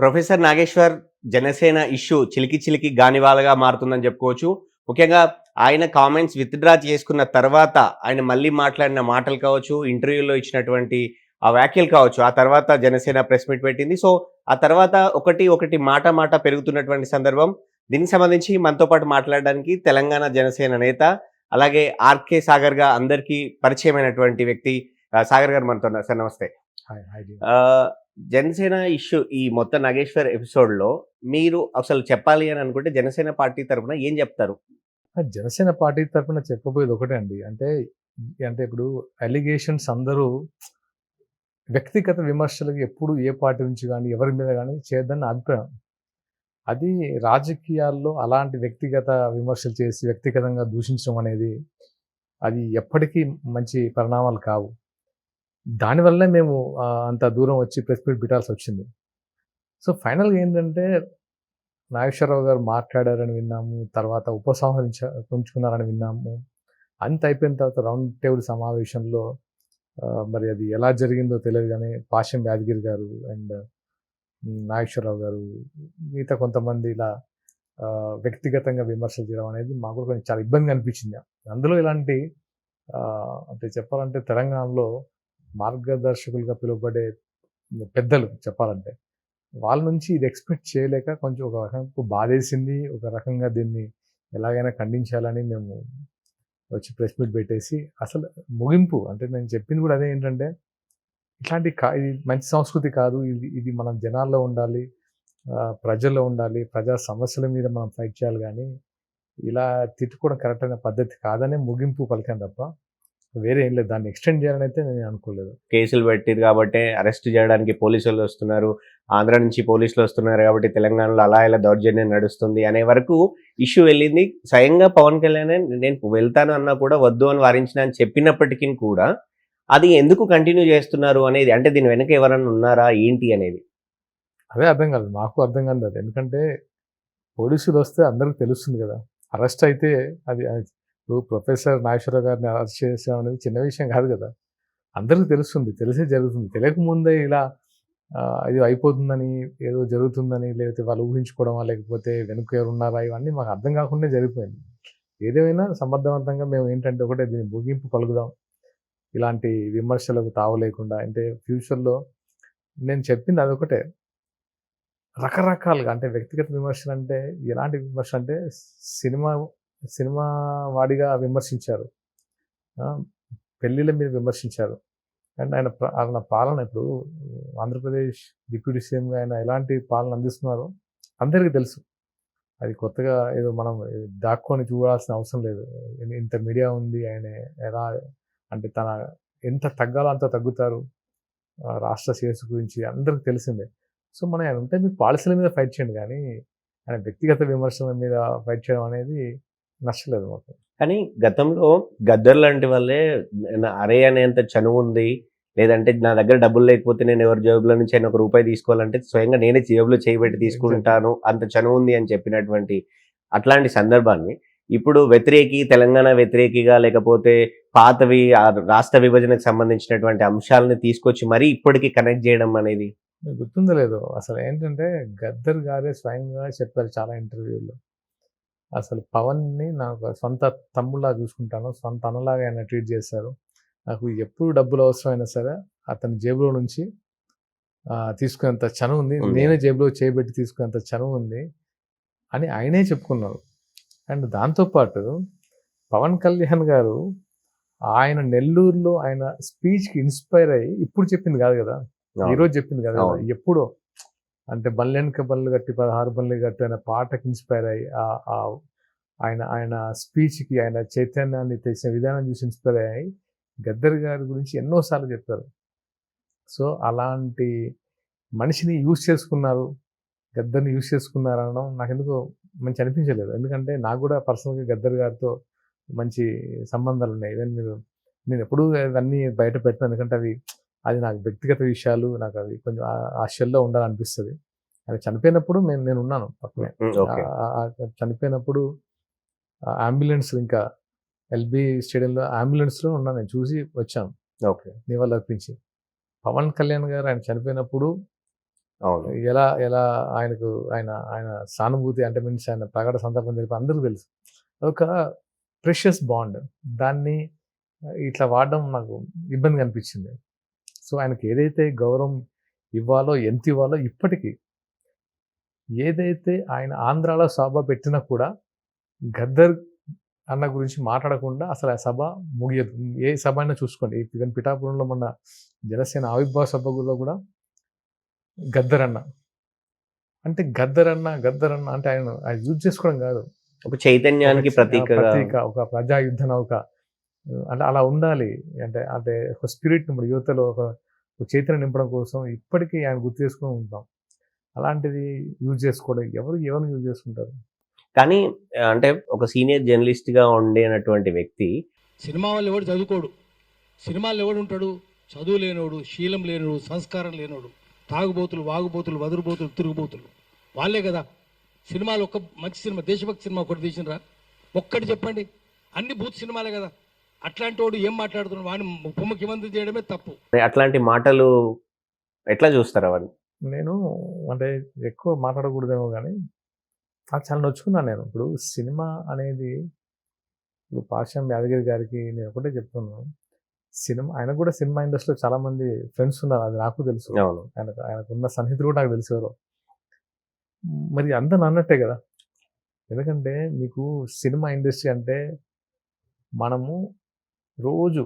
Professor Nageshwar Janasena issue చిలికి చిలికి గానివాలగా మారుతుందని చెప్పుకోవచ్చు. ముఖ్యంగా ఆయన కామెంట్స్ విత్‌డ్రా చేసుకున్న తర్వాత ఆయన మళ్ళీ మాట్లాడిన మాటలు కావచ్చు, ఇంటర్వ్యూలో ఇచ్చినటువంటి ఆ వ్యాఖ్యలు కావచ్చు, ఆ తర్వాత జనసేన ప్రెస్ మీట్ పెట్టింది. సో, ఆ తర్వాత ఒకటి మాట పెరుగుతున్నటువంటి సందర్భం. దీనికి సంబంధించి మనతో పాటు మాట్లాడడానికి తెలంగాణ జనసేన నేత, అలాగే ఆర్‌కే సాగర్‌గా అందరికీ పరిచయమైనటువంటి వ్యక్తి సాగర్ గారు మనతో ఉన్నారు. సార్ నమస్తే. హాయ్. హాయ్ డి. ఆహ్, జనసేన ఇష్యూ ఈ మొత్తం నాగేశ్వర్ ఎపిసోడ్‌లో మీరు అసలు చెప్పాలి అని అనుకుంటే జనసేన పార్టీ తరపున ఏం జెప్తారు? జనసేన పార్టీ తరపున చెప్పబోయేది ఒకటే అండి. అంటే ఇప్పుడు అలిగేషన్స్ అందరూ వ్యక్తిగత విమర్శలకు ఎప్పుడు ఏ పార్టీ నుంచి గాని, ఎవరి మీద గాని చేయొద్దని నా అభిప్రాయం. అది రాజకీయాల్లో అలాంటి వ్యక్తిగత విమర్శలు చేసి వ్యక్తిగతంగా దూషించడం అనేది అది ఎప్పటికీ మంచి పరిణామాలు కావు. దానివల్లే మేము అంత దూరం వచ్చి ప్రెస్ మీట్ పెట్టాల్సొచ్చింది. సో, ఫైనల్‌గా ఏంటంటే నాగేశ్వరరావు గారు మాట్లాడారని విన్నాము. తర్వాత ఉంచుకున్నారని విన్నాము. అంతా అయిపోయిన తర్వాత రౌండ్ టేబుల్ సమావేశంలో మరి అది ఎలా జరిగిందో తెలియదు గానీ, పాషం యాదగిరి గారు అండ్ నాగేశ్వరరావు గారు, మిగతా కొంతమంది ఇలా వ్యక్తిగతంగా విమర్శలు చేయడం అనేది మాకు కూడా కొంచెం చాలా ఇబ్బందిగా అనిపించింది. అందులో ఇలాంటి అంటే చెప్పాలంటే తెలంగాణలో మార్గదర్శకులుగా పిలువబడే పెద్దలు చెప్పాలంటే, వాళ్ళ నుంచి ఇది ఎక్స్‌పెక్ట్ చేయలేక కొంచెం ఒక రకంగా బాధేసింది. ఒక రకంగా దీన్ని ఎలాగైనా ఖండించాలని మేము వచ్చి ప్రెస్ మీట్ పెట్టేసి అసలు ముగింపు అంటే నేను చెప్పింది కూడా అదే ఏంటంటే, ఇది మంచి సంస్కృతి కాదు. ఇది మనం జనాల్లో ఉండాలి. ప్రజల్లో ఉండాలి. ప్రజా సమస్యల మీద మనం ఫైట్ చేయాలి గానీ, ఇలా తిట్టుకోవడం కరెక్ట్ అయిన పద్ధతి కాదనే ముగింపు పలికాను తప్ప, వేరే ఏం లేదు. దాన్ని ఎక్స్‌టెండ్ చేయాలని అయితే నేను అనుకోలేదు. కేసులు పెట్టిర్రు గాబట్టే అరెస్ట్ జేయడానికి పోలీసోళ్ళొస్తున్నారు. ఆంధ్ర నుంచి పోలీసులొస్తున్నారు గాబట్టి తెలంగాణలో అలా ఇలా దౌర్జన్యం నడుస్తుంది అనే వరకు ఇష్యూ వెళ్ళింది. స్వయంగా పవన్ కళ్యాణే నేను వెళ్తాను అన్నా కూడా వద్దు అని వారించిన అని చెప్పినప్పటికి కూడా అది ఎందుకు కంటిన్యూ జేస్తున్నారు అనేది అంటే దీని వెనక ఎవరన్నా ఉన్నారా ఏంటి అనేది? అదే అర్థం కాలేదు. మాకు అర్థం కాలేదు అది. ఎందుకంటే పోలీసులొస్తే అందరికి తెలుస్తుంది గదా! అరెస్ట్ అయితే అది ఇప్పుడు ప్రొఫెసర్ నాగేశ్వరరావు గారిని అరెస్ట్ చేసాం అనేది చిన్న విషయం కాదు గదా! అందరికి తెలుస్తుంది. తెలిసే జరుగుతుంది. తెలియకముందే ఇలా ఇది అయిపోతుందని, ఏదో జరుగుతుందని, లేకపోతే వాళ్ళు ఊహించుకోవడమా, లేకపోతే వెనుక ఎవరున్నారా, ఇవన్నీ మాకు అర్థం కాకుండానే జరిగిపోయింది. ఏదేమైనా సమర్థవంతంగా మేము ఏంటంటే ఒకటే దీన్ని ముగింపు పలుకుదాం. ఇలాంటి విమర్శలకు తావు లేకుండా అంటే ఫ్యూచర్‌లో నేను చెప్పింది అదొకటే. రకరకాలుగా అంటే వ్యక్తిగత విమర్శలంటే ఎలాంటి విమర్శ అంటే సినిమా సినిమా వాడిగా విమర్శించారు. ఆ! పెళ్ళిళ్ళ మీద విమర్శించారు. అండ్ ఆయన పాలన ఇప్పుడు ఆంధ్రప్రదేశ్ డిప్యూటీ సీఎంగా ఆయన ఎలాంటి పాలన అందిస్తున్నారో అందరికీ తెలుసు. అది కొత్తగా ఏదో మనం దాక్కొని చూడాల్సిన అవసరం లేదు. ఇంత మీడియా ఉంది. ఆయన ఎలా అంటే ఎంత తగ్గాలో అంత తగ్గుతారు. రాష్ట్ర శ్రేయస్సు గురించి అందరికి తెలిసిందే. సో, మనం ఆయన ఉంటే మీరు పాలసీల మీద ఫైట్ చేయండి గానీ, ఆయన వ్యక్తిగత విమర్శల మీద ఫైట్ చేయడం అనేది నచ్చలేదు మాకు. కానీ గతంలో గద్దర్ లాంటి వాళ్ళే అరే అనేంత చనువుంది. లేదంటే నా దగ్గర డబ్బులు లేకపోతే నేను ఎవరి జేబులో నుంచి అయినా ఒక రూపాయి తీసుకోవాలంటే స్వయంగా నేనే జేబులో చేయి పెట్టి తీసుకుంటాను. అంత చనువుంది అని చెప్పినటువంటి అట్లాంటి సందర్భాన్ని ఇప్పుడు తెలంగాణ వ్యతిరేకిగా లేకపోతే పాతవి రాష్ట్ర విభజనకు సంబంధించినటువంటి అంశాలను తీసుకొచ్చి మరీ ఇప్పటికి కనెక్ట్ జేయడం అనేది మీకు గుర్తుందో లేదో అసలేంటంటే గద్దర్ గారే స్వయంగా చెప్పారు చాలా ఇంటర్వ్యూల్లో. అసలు పవన్‌ని నాకు సొంత తమ్ముడిలా చూసుకుంటాను. సొంత అన్నలాగా ఆయన ట్రీట్ చేశారు. నాకు ఎప్పుడు డబ్బులు అవసరమైనా సరే అతని జేబులో నుంచి తీసుకునేంత చనువుంది. నేనే జేబులో చేయబెట్టి తీసుకునేంత చనువుంది అని ఆయనే చెప్పుకున్నారు. అండ్ దాంతో పాటు పవన్ కళ్యాణ్ గారు ఆయన నెల్లూరులో ఆయన స్పీచ్‌కి ఇన్‌స్పైర్ అయ్యి ఇప్పుడు చెప్పింది కాదు కదా! ఈరోజు చెప్పింది కాదు కదా! ఎప్పుడో అంటే బల్లెనక బళ్ళు గట్టి 16 బళ్ళు గట్టి అనే పాటకి ఇన్‌స్పైర్ అయ్యి ఆయన ఆయన స్పీచ్‌కి ఆయన చైతన్యాన్ని తెచ్చిన విధానం చూసి ఇన్‌స్పైర్ అయ్యి గద్దర్ గారి గురించి ఎన్నో సార్లు చెప్పారు. సో, అలాంటి మనిషిని యూజ్ చేసుకున్నారు. గద్దర్‌ని యూజ్ చేసుకున్నారనడం నాకెందుకో మంచి అనిపించలేదు. ఎందుకంటే నాకు కూడా పర్సనల్‌గా గద్దర్ గారితో మంచి సంబంధాలున్నాయి. నేనెప్పుడూ అవన్నీ బయట పెట్టను. ఎందుకంటే అది నాకు వ్యక్తిగత విషయాలు. నాకవి కొంచెం ఆ షెల్‌లో ఉండాలనిపిస్తది. ఆయన చనిపోయినప్పుడు నేనున్నాను పక్కనే. చనిపోయినప్పుడు అంబులెన్స్ ఇంకా ఎల్‌బీ స్టేడియంలో అంబులెన్స్‌లో ఉన్నాను. నేను చూసి వచ్చాను. ఓకే. నివాళులర్పించి. పవన్ కళ్యాణ్ గారు ఆయన చనిపోయినప్పుడు అవును. ఎలా ఎలా ఆయనకు ఆయన ఆయన సానుభూతి అంటే మీన్స్ ఆయన ప్రగాఢ సంతాపం తెలిపి అందరికీ తెలుసు. అదొక ప్రెషియస్ బాండ్. దాన్ని ఇట్లా వాడడం నాకు ఇబ్బందిగా అనిపించింది. సో, ఆయనకి ఏదైతే గౌరవం ఇవ్వాలో, ఎంత ఇవ్వాలో ఇప్పటికి ఏదైతే ఆయన ఆంధ్రాలో సభ పెట్టినా కూడా గద్దర్ అన్న గురించి మాట్లాడకుండా అసలు ఆ సభ ముగియదు. ఏ సభ అయినా చూసుకోండి. ఈవెన్ పిఠాపురంలో మొన్న జనసేన ఆవిర్భావ సభలో కూడా గద్దర్ అన్న. అంటే గద్దర్ అన్న, గద్దర్ అన్న అంటే ఆయన యూజ్ చేసుకోవడం కాదు. ఒక చైతన్యానికి ప్రతీకగా ప్రతీక, ఒక ప్రజా యుద్ధ నౌక. అంటే అలా ఉండాలి. అంటే అంటే ఒక స్పిరిట్ ఇప్పుడు యువతలో ఒక చైతన్యం నింపడం కోసం ఇప్పటికీ ఆయన గుర్తు చేసుకొని ఉంటాం. అలాంటిది యూజ్ చేసుకోవడం ఎవరిని యూజ్ చేసుకుంటారు? కానీ అంటే ఒక సీనియర్ జర్నలిస్ట్‌గా ఉండేనటువంటి వ్యక్తి సినిమా వాళ్ళు ఎవడు చదువుకోడు, సినిమాల్లో ఎవడు ఉంటాడు? చదువు లేనోడు, శీలం లేనోడు, సంస్కారం లేనోడు, తాగుబోతులు, వాగుబోతులు, వదురుబోతులు, తిరుగుబోతులు వాళ్ళే కదా. సినిమాలు ఒక్క మంచి సినిమా, దేశభక్తి సినిమా ఒకటి తీసినరా? ఒక్కటి చెప్పండి. అన్ని బూత్ సినిమాలే కదా. అట్లాంటి వాడు ఏం మాట్లాడుతున్నాడు? వాడిని ఉప ముఖ్యమంత్రి చేయడమే తప్పు. అట్లాంటి మాటలు ఎట్లా చూస్తారు అవన్నీ? నేను అంటే ఎక్కువ మాట్లాడకూడదేమో గానీ, నాకు చాలా నొచ్చుకున్నాను నేను. ఇప్పుడు సినిమా అనేది ఇప్పుడు పాషం యాదగిరి గారికి నేను ఒకటే చెప్తున్నాను. ఆయనకు కూడా సినిమా ఇండస్ట్రీలో చాలా మంది ఫ్రెండ్స్ ఉన్నారు. అది నాకు తెలుసు. అవును. ఆయనకున్న సన్నిహితులు కూడా నాకు తెలుసు ఎవరో. మరి అందరూ అన్నట్టే కదా! ఎందుకంటే మీకు సినిమా ఇండస్ట్రీ అంటే మనము రోజు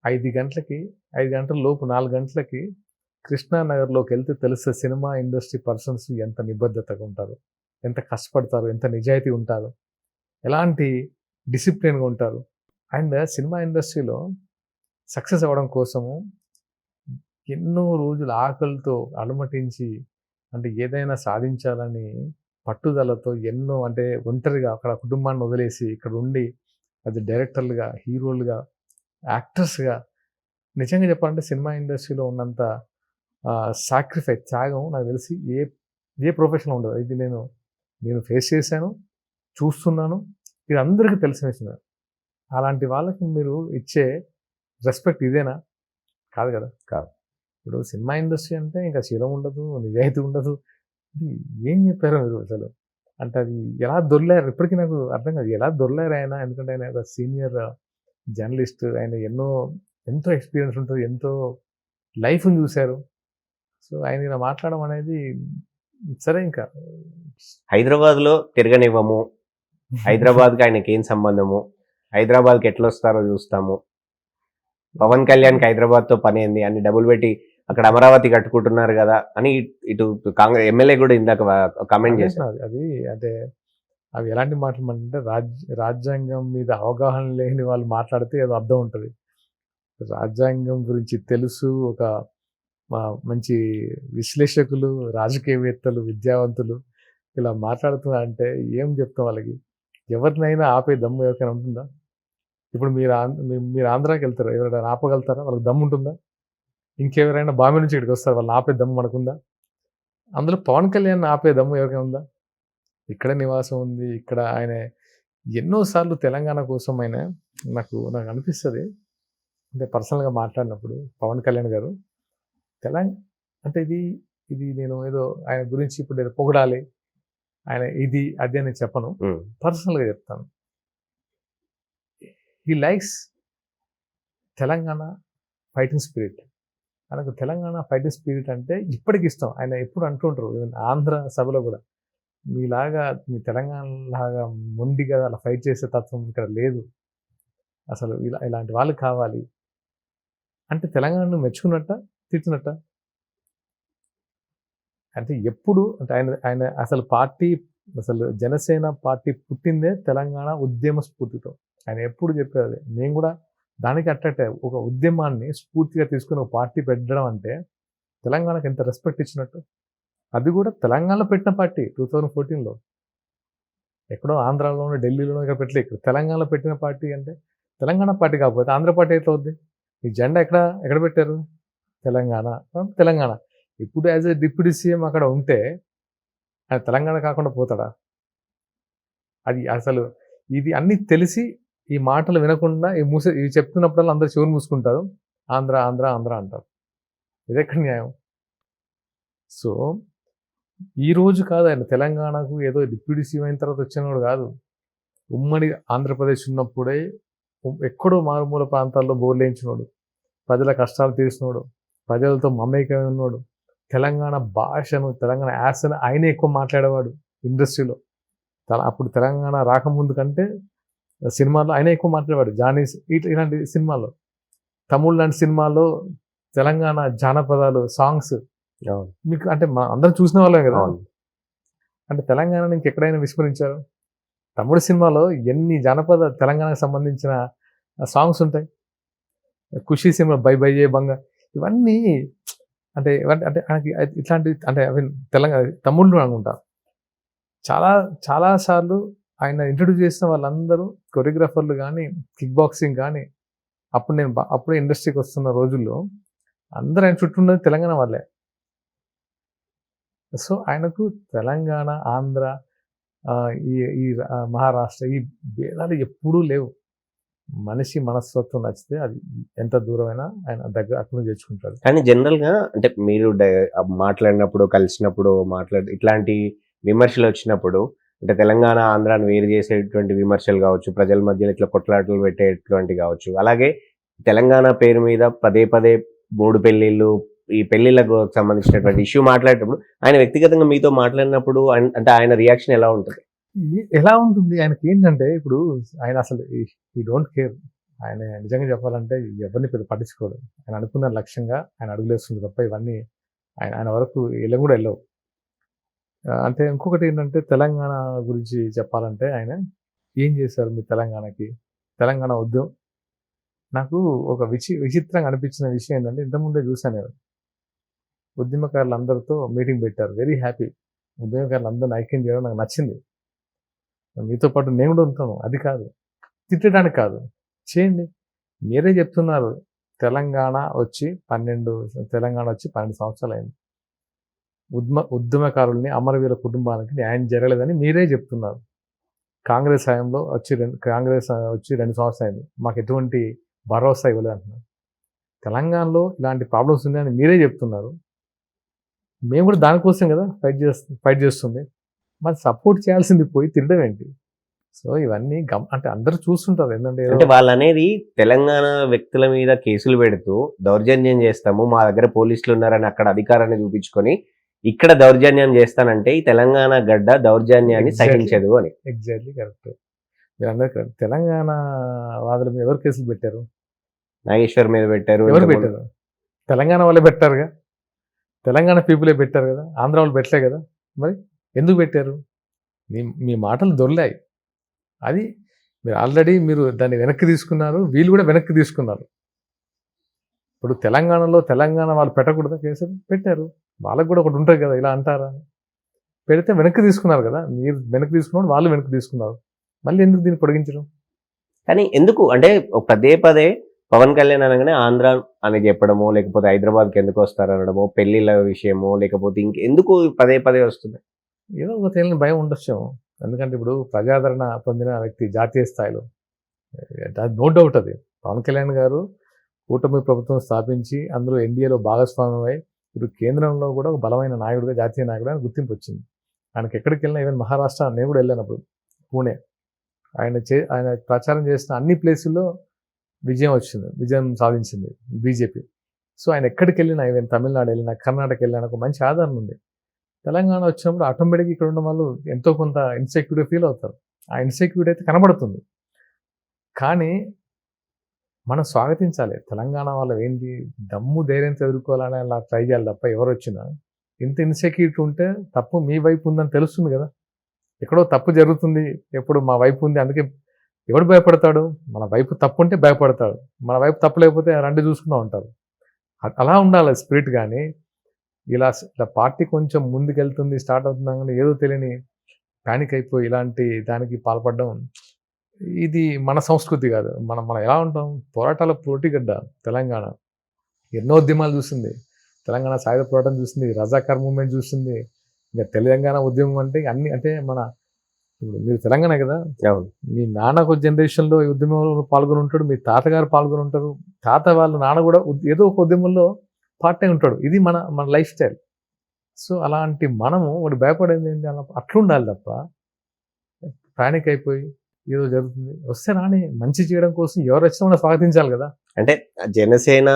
5 గంటలకి 5 గంటల లోపు 4 గంటలకి కృష్ణానగర్‌లోకెళ్తే తెలుస్తది సినిమా ఇండస్ట్రీ పర్సన్స్ ఎంత నిబద్ధతగా ఉంటారు, ఎంత కష్టపడతారు, ఎంత నిజాయితీ ఉంటారు, ఎలాంటి డిసిప్లిన్‌గా ఉంటారు. అండ్ సినిమా ఇండస్ట్రీలో సక్సెస్ అవ్వడం కోసము ఎన్నో రోజులు ఆకలితో అలమటించి అంటే ఏదైనా సాధించాలని పట్టుదలతో ఎన్నో అంటే ఒంటరిగా అక్కడ కుటుంబాన్ని వదిలేసి ఇక్కడ ఉండి అది డైరెక్టర్లుగా, హీరోలుగా, యాక్టర్స్‌గా నిజంగా చెప్పాలంటే సినిమా ఇండస్ట్రీలో ఉన్నంత సాక్రిఫైస్ త్యాగం నాకు తెలిసి ఏ ప్రొఫెషన్‌లో ఉండదు. ఇది నేను ఫేస్ చేశాను, చూస్తున్నాను. ఇది అందరికీ తెలిసిన విషయమే. అలాంటి వాళ్ళకి మీరు ఇచ్చే రెస్పెక్ట్ ఇదేనా? కాదు కదా! కాదు. ఇప్పుడు సినిమా ఇండస్ట్రీ అంటే ఇంకా శీలం ఉండదు, నిజాయితీ ఉండదు. ఏం చెప్పారు మీరు అసలు? అంటే అది ఎలా దొర్లారు? ఇప్పటికి నాకు అర్థం కాదు. ఎలా దొర్లారు ఆయన? ఎందుకంటే ఆయన ఒక సీనియర్ జర్నలిస్ట్. ఆయన ఎంతో ఎక్స్‌పీరియన్స్ ఉంటది. ఎంతో లైఫ్‌ని చూసారు. సో, ఆయన ఇలా మాట్లాడడం అనేది సరే ఇంకా హైదరాబాద్‌లో తిరగనివ్వము. హైదరాబాద్‌కి ఆయనకేం సంబంధము? హైదరాబాద్‌కి ఎట్లొస్తారో చూస్తాము. పవన్ కళ్యాణ్‌కి హైదరాబాద్‌తో పనేంది అని డబ్బులు పెట్టి అక్కడ అమరావతి కట్టుకుంటున్నారు కదా అని ఇటు కాంగ్రెస్ ఎమ్మెల్యే కూడా ఇందాక కామెంట్ చేశారు. అది అంటే అవి ఎలాంటి మాటలు అంటే రాజ్యాంగం మీద అవగాహన లేని వాళ్ళు మాట్లాడితే ఏదో అర్థం ఉంటది. రాజ్యాంగం గురించి తెలుసు ఒక మంచి విశ్లేషకులు, రాజకీయవేత్తలు, విద్యావంతులు ఇలా మాట్లాడుతున్నారంటే ఏం చెప్తాం వాళ్ళకి? ఎవరినైనా ఆపే దమ్ము ఎవరికైనా ఉంటుందా? ఇప్పుడు మీరు ఆంధ్రాకి వెళ్తారా? ఎవరైనా ఆపగలుగుతారా? వాళ్ళకి దమ్ము ఉంటుందా? ఇంకెవరైనా బాంబే నుంచి ఇక్కడికి వస్తారు. వాళ్ళని ఆపే దమ్ము మనకుందా? అందులో పవన్ కళ్యాణ్ ఆపే దమ్ము ఎవరికైనా ఉందా? ఇక్కడ నివాసం ఉంది. ఇక్కడ ఆయన ఎన్నో సార్లు తెలంగాణ కోసం ఆయన నాకు అనిపిస్తది. అంటే పర్సనల్‌గా మాట్లాడినప్పుడు పవన్ కళ్యాణ్ గారు అంటే ఇది నేను ఏదో ఆయన గురించి ఇప్పుడు ఏదో పొగడాలి. ఆయన ఇది, అది అని చెప్పను. పర్సనల్‌గా చెప్తాను. హి లైక్స్ తెలంగాణ ఫైటింగ్ స్పిరిట్. ఆయనకు తెలంగాణ ఫైటింగ్ స్పిరిట్ అంటే ఇప్పటికి ఇష్టం. ఆయన ఎప్పుడు అంటూ ఉంటారు. ఈవెన్ ఆంధ్ర సభలో కూడా మీ తెలంగాణ లాగా మొండిగా అలా ఫైట్ చేసే తత్వం ఇక్కడ లేదు. అసలు ఇలాంటి వాళ్ళు కావాలి. అంటే తెలంగాణను మెచ్చుకున్నట్టా? తిట్టినట్టా? అంటే ఎప్పుడు అంటే ఆయన అసలు జనసేన పార్టీ పుట్టిందే తెలంగాణ ఉద్యమ స్ఫూర్తితో. ఆయన ఎప్పుడు చెప్పేది. నేను కూడా దానికి అట్రాక్ట్ అయ్యా. ఒక ఉద్యమాన్ని స్ఫూర్తిగా తీసుకొని ఒక పార్టీ పెట్టడం అంటే తెలంగాణకి ఎంత రెస్పెక్ట్ ఇచ్చినట్టు. అది కూడా తెలంగాణలో పెట్టిన పార్టీ 2014లో. ఎక్కడో ఆంధ్రాలోనో, ఢిల్లీలోనో ఇక్కడ పెట్టలే. ఇక్కడ తెలంగాణలో పెట్టిన పార్టీ అంటే తెలంగాణ పార్టీ కాకపోతే ఆంధ్ర పార్టీ ఎట్లా అవుద్ది? ఈ జెండా ఎక్కడ పెట్టారు? తెలంగాణ. ఇప్పుడు యాజ్ ఎ డిప్యూటీ సీఎం అక్కడ ఉంటే ఆయన తెలంగాణ కాకుండా పోతాడా? అది అసలు ఇది అన్నీ తెలిసి ఈ మాటలు వినకుండా ఇవి చెప్తున్నప్పుడల్లా అందరూ చెవులు మూసుకుంటారు. ఆంధ్ర అంటారు. ఇదెక్కడ న్యాయం? సో ఈ రోజు కాదు ఆయన తెలంగాణకు ఏదో డిప్యూటీ సీఎం అయిన తర్వాత వచ్చినవాడు కాదు. ఉమ్మడి ఆంధ్రప్రదేశ్ ఉన్నప్పుడే ఎక్కడో మారుమూల ప్రాంతాల్లో బోర్లేయించినోడు, ప్రజల కష్టాలు తీర్చినోడు, ప్రజలతో మమేకమై ఉన్నోడు, తెలంగాణ భాషను తెలంగాణ యాసను ఆయనే ఎక్కువ మాట్లాడేవాడు ఇండస్ట్రీలో. అప్పుడు తెలంగాణ రాకముందు కంటే సినిమాల్లో ఆయనే ఎక్కువ మాట్లాడేవాడు. జానీస్ ఇలాంటి సినిమాల్లో, తమిళ్ లాంటి సినిమాల్లో తెలంగాణ జానపదాలు సాంగ్స్ మీకు అంటే అందరం చూసిన వాళ్ళే కదా. అంటే తెలంగాణ ఇంకెక్కడైనా విస్మరించారు? తమిళ సినిమాలో ఎన్ని జానపద తెలంగాణకు సంబంధించిన సాంగ్స్ ఉంటాయి. ఖుషి సినిమా బై బై ఏ బంగా, ఇవన్నీ అంటే అంటే ఆయనకి ఇట్లాంటి అంటే అవి తెలంగాణ తమిళ్లో అనుకుంటా చాలా సార్లు ఆయన ఇంట్రడ్యూస్ చేసిన వాళ్ళందరూ కొరియోగ్రాఫర్లు కానీ, కిక్ బాక్సింగ్ కానీ, అప్పుడే ఇండస్ట్రీకి వస్తున్న రోజుల్లో అందరూ ఆయన చుట్టూ ఉన్నది తెలంగాణ వాళ్ళే. సో ఆయనకు తెలంగాణ, ఆంధ్ర, ఈ ఈ మహారాష్ట్ర ఈ భేదాలు ఎప్పుడూ లేవు. మనిషి మనస్తత్వం నచ్చితే అది ఎంత దూరమైనా ఆయన దగ్గర అక్కడ తెచ్చుకుంటాడు. కానీ జనరల్గా అంటే మీరు మాట్లాడినప్పుడు, కలిసినప్పుడు ఇట్లాంటి విమర్శలు వచ్చినప్పుడు అంటే తెలంగాణ ఆంధ్రాను వేరు చేసేటువంటి విమర్శలు కావచ్చు, ప్రజల మధ్యలో ఇట్లా కొట్లాటలు పెట్టేటువంటి కావచ్చు, అలాగే తెలంగాణ పేరు మీద పదే 3 పెళ్ళిళ్ళు, ఈ పెళ్లిళ్ళకు సంబంధించినటువంటి ఇష్యూ మాట్లాడేటప్పుడు ఆయన వ్యక్తిగతంగా మీతో మాట్లాడినప్పుడు అంటే ఆయన రియాక్షన్ ఎలా ఉంటుంది? ఎలా ఉంటుంది ఆయనకి ఏంటంటే, ఇప్పుడు ఆయన అసలు ఈ డోంట్ కేర్. ఆయన నిజంగా చెప్పాలంటే ఎవరిని పెద్ద పట్టించుకోడు. ఆయన అనుకున్న లక్ష్యంగా ఆయన అడుగులేస్తుంది తప్ప ఇవన్నీ ఆయన వరకు కూడా వెళ్ళవు. అంటే ఇంకొకటి ఏంటంటే తెలంగాణ గురించి చెప్పాలంటే ఆయన ఏం చేశారు మీ తెలంగాణకి, తెలంగాణ ఉద్యమం. నాకు ఒక విచిత్రంగా అనిపించిన విషయం ఏంటంటే, ఇంతకుముందే చూశాను నేను, ఉద్యమకారులందరితో మీటింగ్ పెట్టారు. Very happy. ఉద్యమకారులందరిని ఐక్యం చేయడం నాకు నచ్చింది. మీతో పాటు నేను కూడా ఉంటాను. అది కాదు, తిట్టడానికి కాదు, చేయండి. మీరే చెప్తున్నారు తెలంగాణ వచ్చి 12 సంవత్సరాలు అయింది. ఉద్యమకారుల్ని, అమరవీరుల కుటుంబానికి న్యాయం జరగలేదని మీరే చెప్తున్నారు. కాంగ్రెస్ హయాంలో వచ్చి 2 సంవత్సరాలు అయింది, మాకు ఎటువంటి భరోసా ఇవ్వలేదు అంటున్నారు. తెలంగాణలో ఇలాంటి ప్రాబ్లమ్స్ ఉన్నాయని మీరే చెప్తున్నారు. మేము కూడా దానికోసం కదా ఫైట్ చేస్తుంది. మరి సపోర్ట్ చేయాల్సింది పోయి తినడం ఏంటి? సో ఇవన్నీ అంటే అందరూ చూస్తుంటారు. ఏంటంటే వాళ్ళు అనేది తెలంగాణ వ్యక్తుల మీద కేసులు పెడుతూ దౌర్జన్యం చేస్తాము, మా దగ్గర పోలీసులు ఉన్నారని అక్కడ అధికారాన్ని చూపించుకొని ఇక్కడ దౌర్జన్యం చేస్తానంటే ఈ తెలంగాణ గడ్డ దౌర్జన్యాన్ని సహించదు అని. Exactly correct. మీరు అందరూ కరెక్ట్. తెలంగాణ వాదుల మీద ఎవరు కేసులు పెట్టారు? నాగేశ్వర్ మీద పెట్టారు. ఎవరు పెట్టారు? తెలంగాణ వాళ్ళే పెట్టారుగా. తెలంగాణ పీపులే పెట్టారు కదా, ఆంధ్ర వాళ్ళు పెట్టలే కదా. మరి ఎందుకు పెట్టారు? మీ మాటలు దొర్లాయి. అది మీరు ఆల్రెడీ దాన్ని వెనక్కి తీసుకున్నారు, వీళ్ళు కూడా వెనక్కి తీసుకున్నారు. ఇప్పుడు తెలంగాణ వాళ్ళు పెట్టకూడదా కేసులు? పెట్టారు. వాళ్ళకు కూడా ఒకటి ఉంటుంది కదా, ఇలా అంటారా? పెడితే వెనక్కి తీసుకున్నారు కదా. మీరు వెనక్కి తీసుకున్నాడు, వాళ్ళు వెనక్కి తీసుకున్నారు. మళ్ళీ ఎందుకు దీన్ని పొడిగించడం? కానీ ఎందుకు అంటే పదే పవన్ కళ్యాణ్ అనగానే ఆంధ్ర అని చెప్పడమో, లేకపోతే హైదరాబాద్కి ఎందుకు వస్తారు అనడమో, పెళ్లిళ్ళ విషయమో, లేకపోతే ఇంకెందుకు పదే వస్తుంది? ఏదో ఒక తెలియని భయం ఉండొచ్చేమో. ఎందుకంటే ఇప్పుడు ప్రజాదరణ పొందిన వ్యక్తి జాతీయ స్థాయిలో, నో డౌట్. అది పవన్ కళ్యాణ్ గారు కూటమి ప్రభుత్వం స్థాపించి అందులో ఎన్డీఏలో భాగస్వామ్యమై ఇప్పుడు కేంద్రంలో కూడా ఒక బలమైన నాయకుడిగా, జాతీయ నాయకుడు అని గుర్తింపు వచ్చింది. ఆయనకి ఎక్కడికి వెళ్ళినా, ఈవెన్ మహారాష్ట్ర నేను కూడా వెళ్ళినప్పుడు, పూణే, ఆయన ప్రచారం చేసిన అన్ని ప్లేసుల్లో విజయం సాధించింది బీజేపీ. సో ఆయన ఎక్కడికి వెళ్ళినా, ఈవెన్ తమిళనాడు వెళ్ళినా, కర్ణాటక వెళ్ళినా ఒక మంచి ఆదరణ ఉంది. తెలంగాణ వచ్చినప్పుడు ఆటోమేటిక్గా ఇక్కడ ఉన్న వాళ్ళు ఎంతో కొంత ఇన్సెక్యూరిటీ ఫీల్ అవుతారు. ఆ ఇన్సెక్యూరిటీ అయితే కనబడుతుంది. కానీ మనం స్వాగతించాలి. తెలంగాణ వాళ్ళు ఏంటి దమ్ము ధైర్యంతో ఎదుర్కోవాలని అలా ట్రై చేయాలి తప్ప, ఎవరు వచ్చినా ఇంత ఇన్సెక్యూరిటీ ఉంటే తప్పు మీ వైపు ఉందని తెలుస్తుంది కదా. ఎక్కడో తప్పు జరుగుతుంది, ఎప్పుడు మా వైపు ఉంది, అందుకే ఎవడు భయపడతాడు? మన వైపు తప్పు ఉంటే భయపడతాడు, మన వైపు తప్పు లేకపోతే రండి చూసుకుంటూ ఉంటారు. అలా ఉండాలి స్పిరిట్. కానీ ఇలా పార్టీ కొంచెం ముందుకెళ్తుంది, స్టార్ట్ అవుతుందా కానీ ఏదో తెలియని ప్యానిక్ అయిపోయి ఇలాంటి దానికి పాల్పడడం, ఇది మన సంస్కృతి కాదు. మనం ఎలా ఉంటాం? పోరాటాల పోటీగడ్డ తెలంగాణ. ఎన్నో ఉద్యమాలు చూసింది తెలంగాణ. సాయుధ పోరాటం చూసింది, రజాకార్ మూవ్మెంట్ చూసింది. ఇంకా తెలంగాణ ఉద్యమం అంటే అన్ని అంటే ఇప్పుడు మీరు తెలంగాణ కదా, మీ నాన్న ఒక జనరేషన్లో ఈ ఉద్యమంలో పాల్గొని ఉంటాడు, మీ తాతగారు పాల్గొని ఉంటారు, తాత వాళ్ళ నాన్న కూడా ఏదో ఒక ఉద్యమంలో పార్ట్ అయి ఉంటాడు. ఇది మన లైఫ్ స్టైల్. సో అలాంటి మనము ఒకటి భయపడేది ఏంటి అలా అట్లుండాలి తప్ప పానిక్ అయిపోయి ఏదో జరుగుతుంది వస్తే రాని మంచి చేయడం కోసం ఎవరు వచ్చినా మనం స్వాగతించాలి కదా. అంటే జనసేన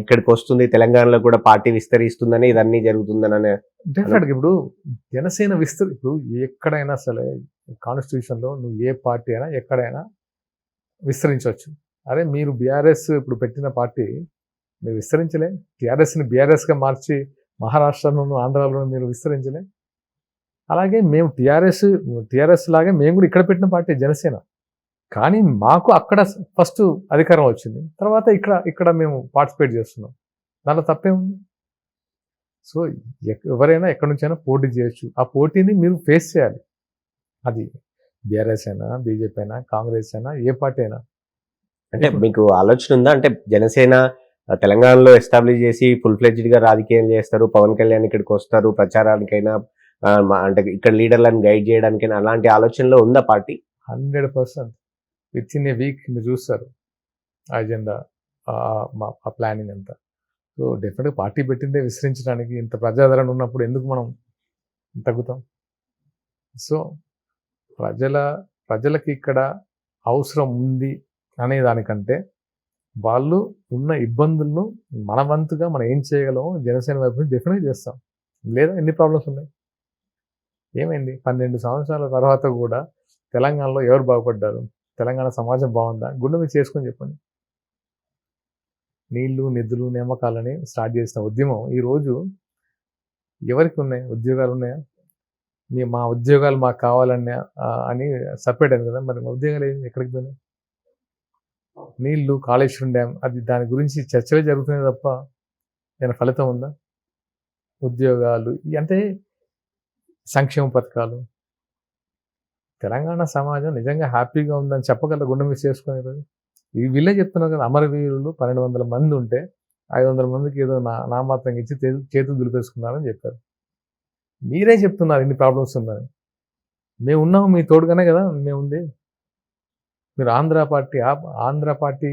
ఇక్కడికి వస్తుంది, తెలంగాణలో కూడా పార్టీ విస్తరిస్తుందని ఇదన్నీ జరుగుతుందని డెఫినెట్గా ఇప్పుడు జనసేన ఇప్పుడు ఎక్కడైనా సరే కాన్స్టిట్యూషన్లో నువ్వు ఏ పార్టీ అయినా ఎక్కడైనా విస్తరించవచ్చు. అరే మీరు బీఆర్ఎస్ ఇప్పుడు పెట్టిన పార్టీ మీరు విస్తరించలే, టీఆర్ఎస్ని బీఆర్ఎస్గా మార్చి మహారాష్ట్రలోను ఆంధ్రాలోను మీరు విస్తరించలే. అలాగే మేము టీఆర్ఎస్ లాగే మేము కూడా ఇక్కడ పెట్టిన పార్టీ జనసేన, కానీ మాకు అక్కడ ఫస్ట్ అధికారం వచ్చింది, తర్వాత ఇక్కడ మేము పార్టిసిపేట్ చేస్తున్నాం. దాంట్లో తప్పేముంది? సో ఎవరైనా ఎక్కడి నుంచైనా పోటీ చేయొచ్చు. ఆ పోటీని మీరు ఫేస్ చేయాలి. అది బీఆర్ఎస్ అయినా, బీజేపీ అయినా, కాంగ్రెస్ అయినా, ఏ పార్టీ అయినా. అంటే మీకు ఆలోచన ఉందా? అంటే జనసేన తెలంగాణలో ఎస్టాబ్లిష్ చేసి ఫుల్ ఫ్లెడ్జ్డ్ గా రాజకీయం చేస్తారు, పవన్ కళ్యాణ్ ఇక్కడికి వస్తారు ప్రచారానికైనా, అంటే ఇక్కడ లీడర్లను గైడ్ చేయడానికైనా, అలాంటి ఆలోచనలో ఉందా party? 100% with in a week మీరు చూస్తారు ఆ అజెండా, ఆ ప్లానింగ్ అంతా. సో డెఫినెట్గా పార్టీ పెట్టిందే విస్తరించడానికి. ఇంత ప్రజాదరణ ఉన్నప్పుడు ఎందుకు మనం తగ్గుతాం? సో ప్రజలకి ఇక్కడ అవసరం ఉంది అనే దానికంటే వాళ్ళు ఉన్న ఇబ్బందులను మన వంతుగా మనం ఏం చేయగలమో జనసేన వైపు నుంచి డెఫినెట్గా చేస్తాం. లేదా ఎన్ని ప్రాబ్లమ్స్ ఉన్నాయి? ఏమైంది? 12 సంవత్సరాల తర్వాత కూడా తెలంగాణలో ఎవరు బాగుపడ్డారు? తెలంగాణ సమాజం బాగుందా? గుండె మీద చేసుకొని చెప్పండి. నీళ్లు, నిధులు, నియామకాలని స్టార్ట్ చేసిన ఉద్యమం ఈరోజు ఎవరికి ఉన్నాయి? ఉద్యోగాలు ఉన్నాయా? మా ఉద్యోగాలు మాకు కావాలన్నా అని సపరేట్ అయింది కదా, మరి మా ఉద్యోగాలు ఎక్కడికి పోయినాయి? నీళ్లు, కాళేశ్వరం డ్యామ్, అది దాని గురించి చర్చలే జరుగుతున్నాయి తప్ప ఏమైనా ఫలితం ఉందా? ఉద్యోగాలు అంటే సంక్షేమ పథకాలు, తెలంగాణ సమాజం నిజంగా హ్యాపీగా ఉందని చెప్పగలరు గుండె మీద చేసుకునే రోజు? వీళ్ళే చెప్తున్నారు కదా, అమరవీరులు 1200 మంది ఉంటే 500 మందికి ఏదో నామాత్రం ఇచ్చి చేతులు దులిపేసుకున్నారని చెప్పారు. మీరే చెప్తున్నారు ఇన్ని ప్రాబ్లమ్స్ ఉందని. మేము ఉన్నాము మీ తోడుగానే కదా మేము ఉంది. మీరు ఆంధ్ర పార్టీ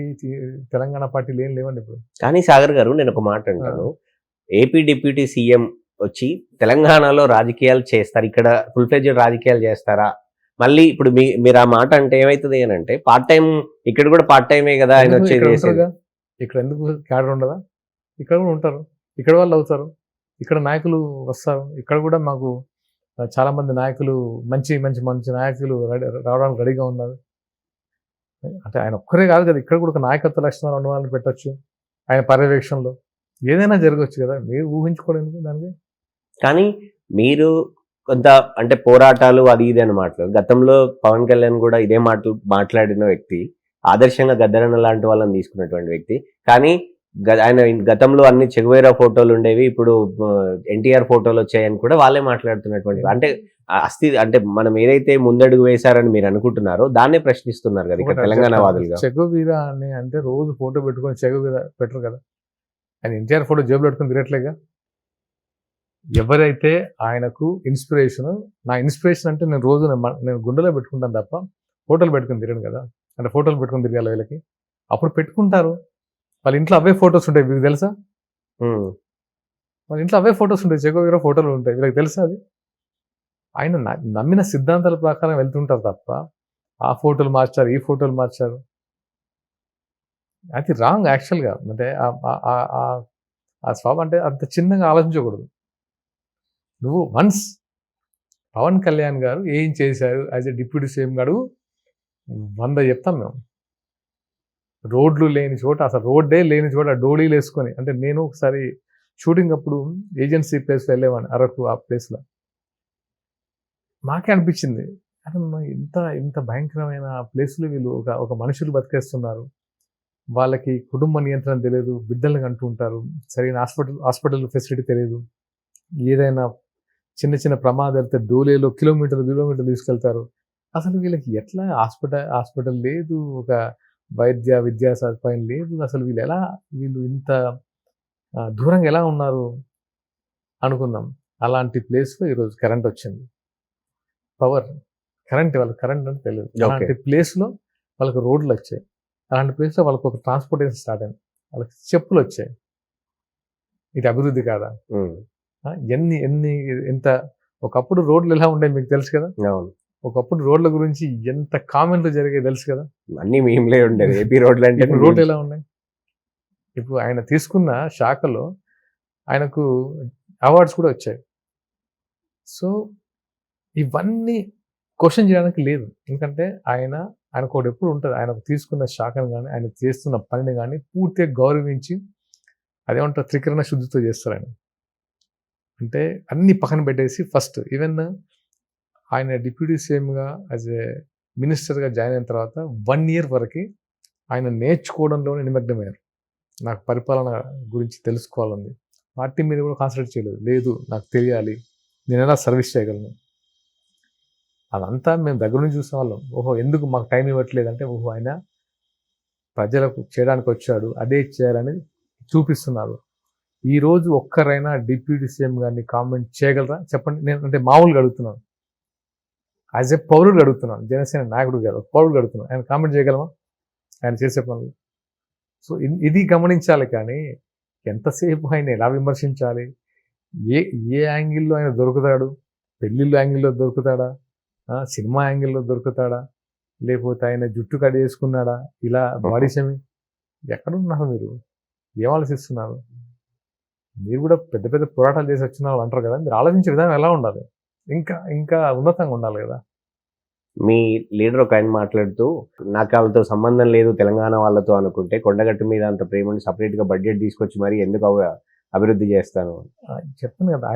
తెలంగాణ పార్టీలు ఏం లేవండి ఇప్పుడు. కానీ సాగర్ గారు, నేను ఒక మాట అంటాను, ఏపీ డిప్యూటీ సీఎం వచ్చి తెలంగాణలో రాజకీయాలు చేస్తారు, ఇక్కడ ఫుల్ ఫ్లెడ్జ్డ్ రాజకీయాలు చేస్తారా? మళ్ళీ ఇప్పుడు మీరు ఆ మాట అంటే ఏమవుతుంది అని అంటే, పార్ట్ టైం ఇక్కడ కూడా పార్ట్ టైమే కదా ఆయన వచ్చేది. ఇక్కడ ఎందుకు క్యాడర్ ఉండదా? ఇక్కడ కూడా ఉంటారు, ఇక్కడ వాళ్ళు అవుతారు, ఇక్కడ నాయకులు వస్తారు. ఇక్కడ కూడా మాకు చాలా మంది నాయకులు, మంచి మంచి మంచి నాయకులు రావడానికి రెడీగా ఉన్నారు. అంటే ఆయన ఒక్కరే కాదు కదా, ఇక్కడ కూడా ఒక నాయకత్వ లక్షణాలు ఉన్న వాళ్ళని పెట్టచ్చు. ఆయన పర్యవేక్షణలో ఏదైనా జరగవచ్చు కదా, మీరు ఊహించుకోవడం దానికి. కానీ మీరు కొంత అంటే పోరాటాలు అది ఇది అని మాట్లాడు, గతంలో పవన్ కళ్యాణ్ కూడా ఇదే మాటలు మాట్లాడిన వ్యక్తి, ఆదర్శంగా గద్దరన్న లాంటి వాళ్ళని తీసుకున్నటువంటి వ్యక్తి. కానీ ఆయన గతంలో అన్ని చెగువేరా ఫోటోలు ఉండేవి, ఇప్పుడు ఎన్టీఆర్ ఫోటోలు వచ్చాయని కూడా వాళ్ళే మాట్లాడుతున్నటువంటి, అంటే అంటే మనం ఏదైతే ముందడుగు వేశారని మీరు అనుకుంటున్నారో దాన్నే ప్రశ్నిస్తున్నారు కదా ఇక్కడ తెలంగాణ వాదులుగా. చెగువీరా అని అంటే రోజు ఫోటో పెట్టుకొని చెగువీరా పెట్టరు కదా, ఆయన ఎన్టీఆర్ ఫోటో జేబులో పెట్టుకొని తిరగట్లేగా. ఎవరైతే ఆయనకు ఇన్స్పిరేషన్, నా ఇన్స్పిరేషన్ అంటే నేను రోజు నేను గుండెలో పెట్టుకుంటాను తప్ప ఫోటోలు పెట్టుకుని తిరగను కదా. అంటే ఫోటోలు పెట్టుకుని తిరగాలి వీళ్ళకి, అప్పుడు పెట్టుకుంటారు. వాళ్ళ ఇంట్లో అవే ఫొటోస్ ఉంటాయి, మీకు తెలుసా? వాళ్ళ ఇంట్లో అవే ఫొటోస్ ఉంటాయి, చెగోవీరా ఫోటోలు ఉంటాయి, వీళ్ళకి తెలుసా? అది ఆయన నమ్మిన సిద్ధాంతాల ప్రకారం వెళ్తుంటారు తప్ప ఆ ఫోటోలు మార్చారు, ఈ ఫోటోలు మార్చారు, అది రాంగ్ యాక్చువల్గా. అంటే ఆ స్వాభ అంటే అంత చిన్నగా ఆలోచించకూడదు. నువ్వు వన్స్ పవన్ కళ్యాణ్ గారు ఏం చేశారు యాజ్ ఎ డిప్యూటీ సీఎం గారు 100 చెప్తాం మేము. రోడ్లు లేని చోట, అసలు రోడ్డే లేని చోట డోళీలు వేసుకొని, అంటే నేను ఒకసారి షూటింగ్ అప్పుడు ఏజెన్సీ ప్లేస్లో వెళ్ళేవాడిని, అరకు ఆ ప్లేస్లో. మాకే అనిపించింది, అంటే ఇంత భయంకరమైన ప్లేస్లో వీళ్ళు ఒక మనుషులు బతికేస్తున్నారు, వాళ్ళకి కుటుంబ నియంత్రణ తెలియదు, బిడ్డలను కంటూ ఉంటారు, సరైన హాస్పిటల్ ఫెసిలిటీ తెలియదు, ఏదైనా చిన్న చిన్న ప్రమాదాలతో డోలేలో కిలోమీటర్లు తీసుకెళ్తారు. అసలు వీళ్ళకి ఎట్లా హాస్పిటల్ లేదు, ఒక విద్యా సదుపాయం లేదు, అసలు వీళ్ళు ఇంత దూరంగా ఎలా ఉన్నారు అనుకున్నాం. అలాంటి ప్లేస్లో ఈరోజు కరెంట్ వచ్చింది, వాళ్ళకి కరెంట్ అంటే తెలియదు. అలాంటి ప్లేస్లో వాళ్ళకి రోడ్లు వచ్చాయి, అలాంటి ప్లేస్లో వాళ్ళకి ఒక ట్రాన్స్పోర్టేషన్ స్టార్ట్ అయింది, వాళ్ళకి చెప్పులు వచ్చాయి. ఇది అభివృద్ధి కాదా? ఎన్ని ఎన్ని ఎంత ఒకప్పుడు రోడ్లు ఎలా ఉండే మీకు తెలుసు కదా. అవును. ఒకప్పుడు రోడ్ల గురించి ఎంత కామెంట్లు జరిగాయి తెలుసు కదా. అన్ని మేమ్లే ఉండేది ఏపీ రోడ్లు అంటే. ఇప్పుడు రోడ్లు ఎలా ఉన్నాయి. ఇప్పుడు ఆయన తీసుకున్న శాఖలో ఆయనకు అవార్డ్స్ కూడా వచ్చాయి. సో ఇవన్నీ క్వశ్చన్ చేయడానికి లేదు. ఎందుకంటే ఆయనకు ఒకటి ఎప్పుడు ఉంటుంది, ఆయనకు తీసుకున్న శాఖను కానీ ఆయన చేస్తున్న పనిని కానీ పూర్తిగా గౌరవించి అదేమంటారు త్రికరణ శుద్ధితో చేస్తారు ఆయన. అంటే అన్ని పక్కన పెట్టేసి ఫస్ట్ ఈవెన్ ఆయన డిప్యూటీ సీఎంగా యాజ్ ఏ మినిస్టర్గా జాయిన్ అయిన తర్వాత 1 year వరకు ఆయన నేర్చుకోవడంలోనే నిమగ్నమయ్యారు. నాకు పరిపాలన గురించి తెలుసుకోవాలని పార్టీ మీద కూడా కాన్సన్ట్రేట్ చేయలేదు. లేదు నాకు తెలియాలి, నేను ఎలా సర్వీస్ చేయగలను. అదంతా మేము దగ్గర నుంచి చూసే వాళ్ళం. ఓహో ఎందుకు మాకు టైం ఇవ్వట్లేదు అంటే, ఓహో ఆయన ప్రజలకు చేయడానికి వచ్చాడు, అదే చేయాలని చూపిస్తున్నారు. ఈరోజు ఒక్కరైనా డిప్యూటీ సీఎం గారిని కామెంట్ చేయగలరా చెప్పండి. నేను అంటే మామూలుగా అడుగుతున్నాను, యాజ్ ఏ పౌరుడు అడుగుతున్నాను, జనసేన నాయకుడు గారు పౌరుడు అడుగుతున్నాను. ఆయన కామెంట్ చేయగలమా ఆయన చేసే పనులు? సో ఇది గమనించాలి. కానీ ఎంతసేపు ఆయన ఎలా విమర్శించాలి, ఏ ఏ యాంగిల్లో ఆయన దొరుకుతాడు, పెళ్ళిళ్ళు యాంగిల్లో దొరుకుతాడా, సినిమా యాంగిల్లో దొరుకుతాడా, లేకపోతే ఆయన జుట్టు కట్ చేసుకున్నాడా, ఇలా బాడీ షేమింగ్, ఎక్కడున్నారు మీరు, ఏం ఆలోచిస్తున్నారు? మీరు కూడా పెద్ద పెద్ద పోరాటాలు చేసి వచ్చిన వాళ్ళు అంటారు కదా, మీరు ఆలోచించే విధానం ఎలా ఉండాలి, ఇంకా ఇంకా ఉన్నతంగా ఉండాలి కదా. మీ లీడర్ ఒక ఆయన మాట్లాడుతూ, నాకు వాళ్ళతో సంబంధం లేదు తెలంగాణ వాళ్ళతో అనుకుంటే కొండగట్టు మీద అంత ప్రేమని సపరేట్గా బడ్జెట్ తీసుకొచ్చి మరి ఎందుకు అభివృద్ధి చేస్తాను చెప్తాను కదా.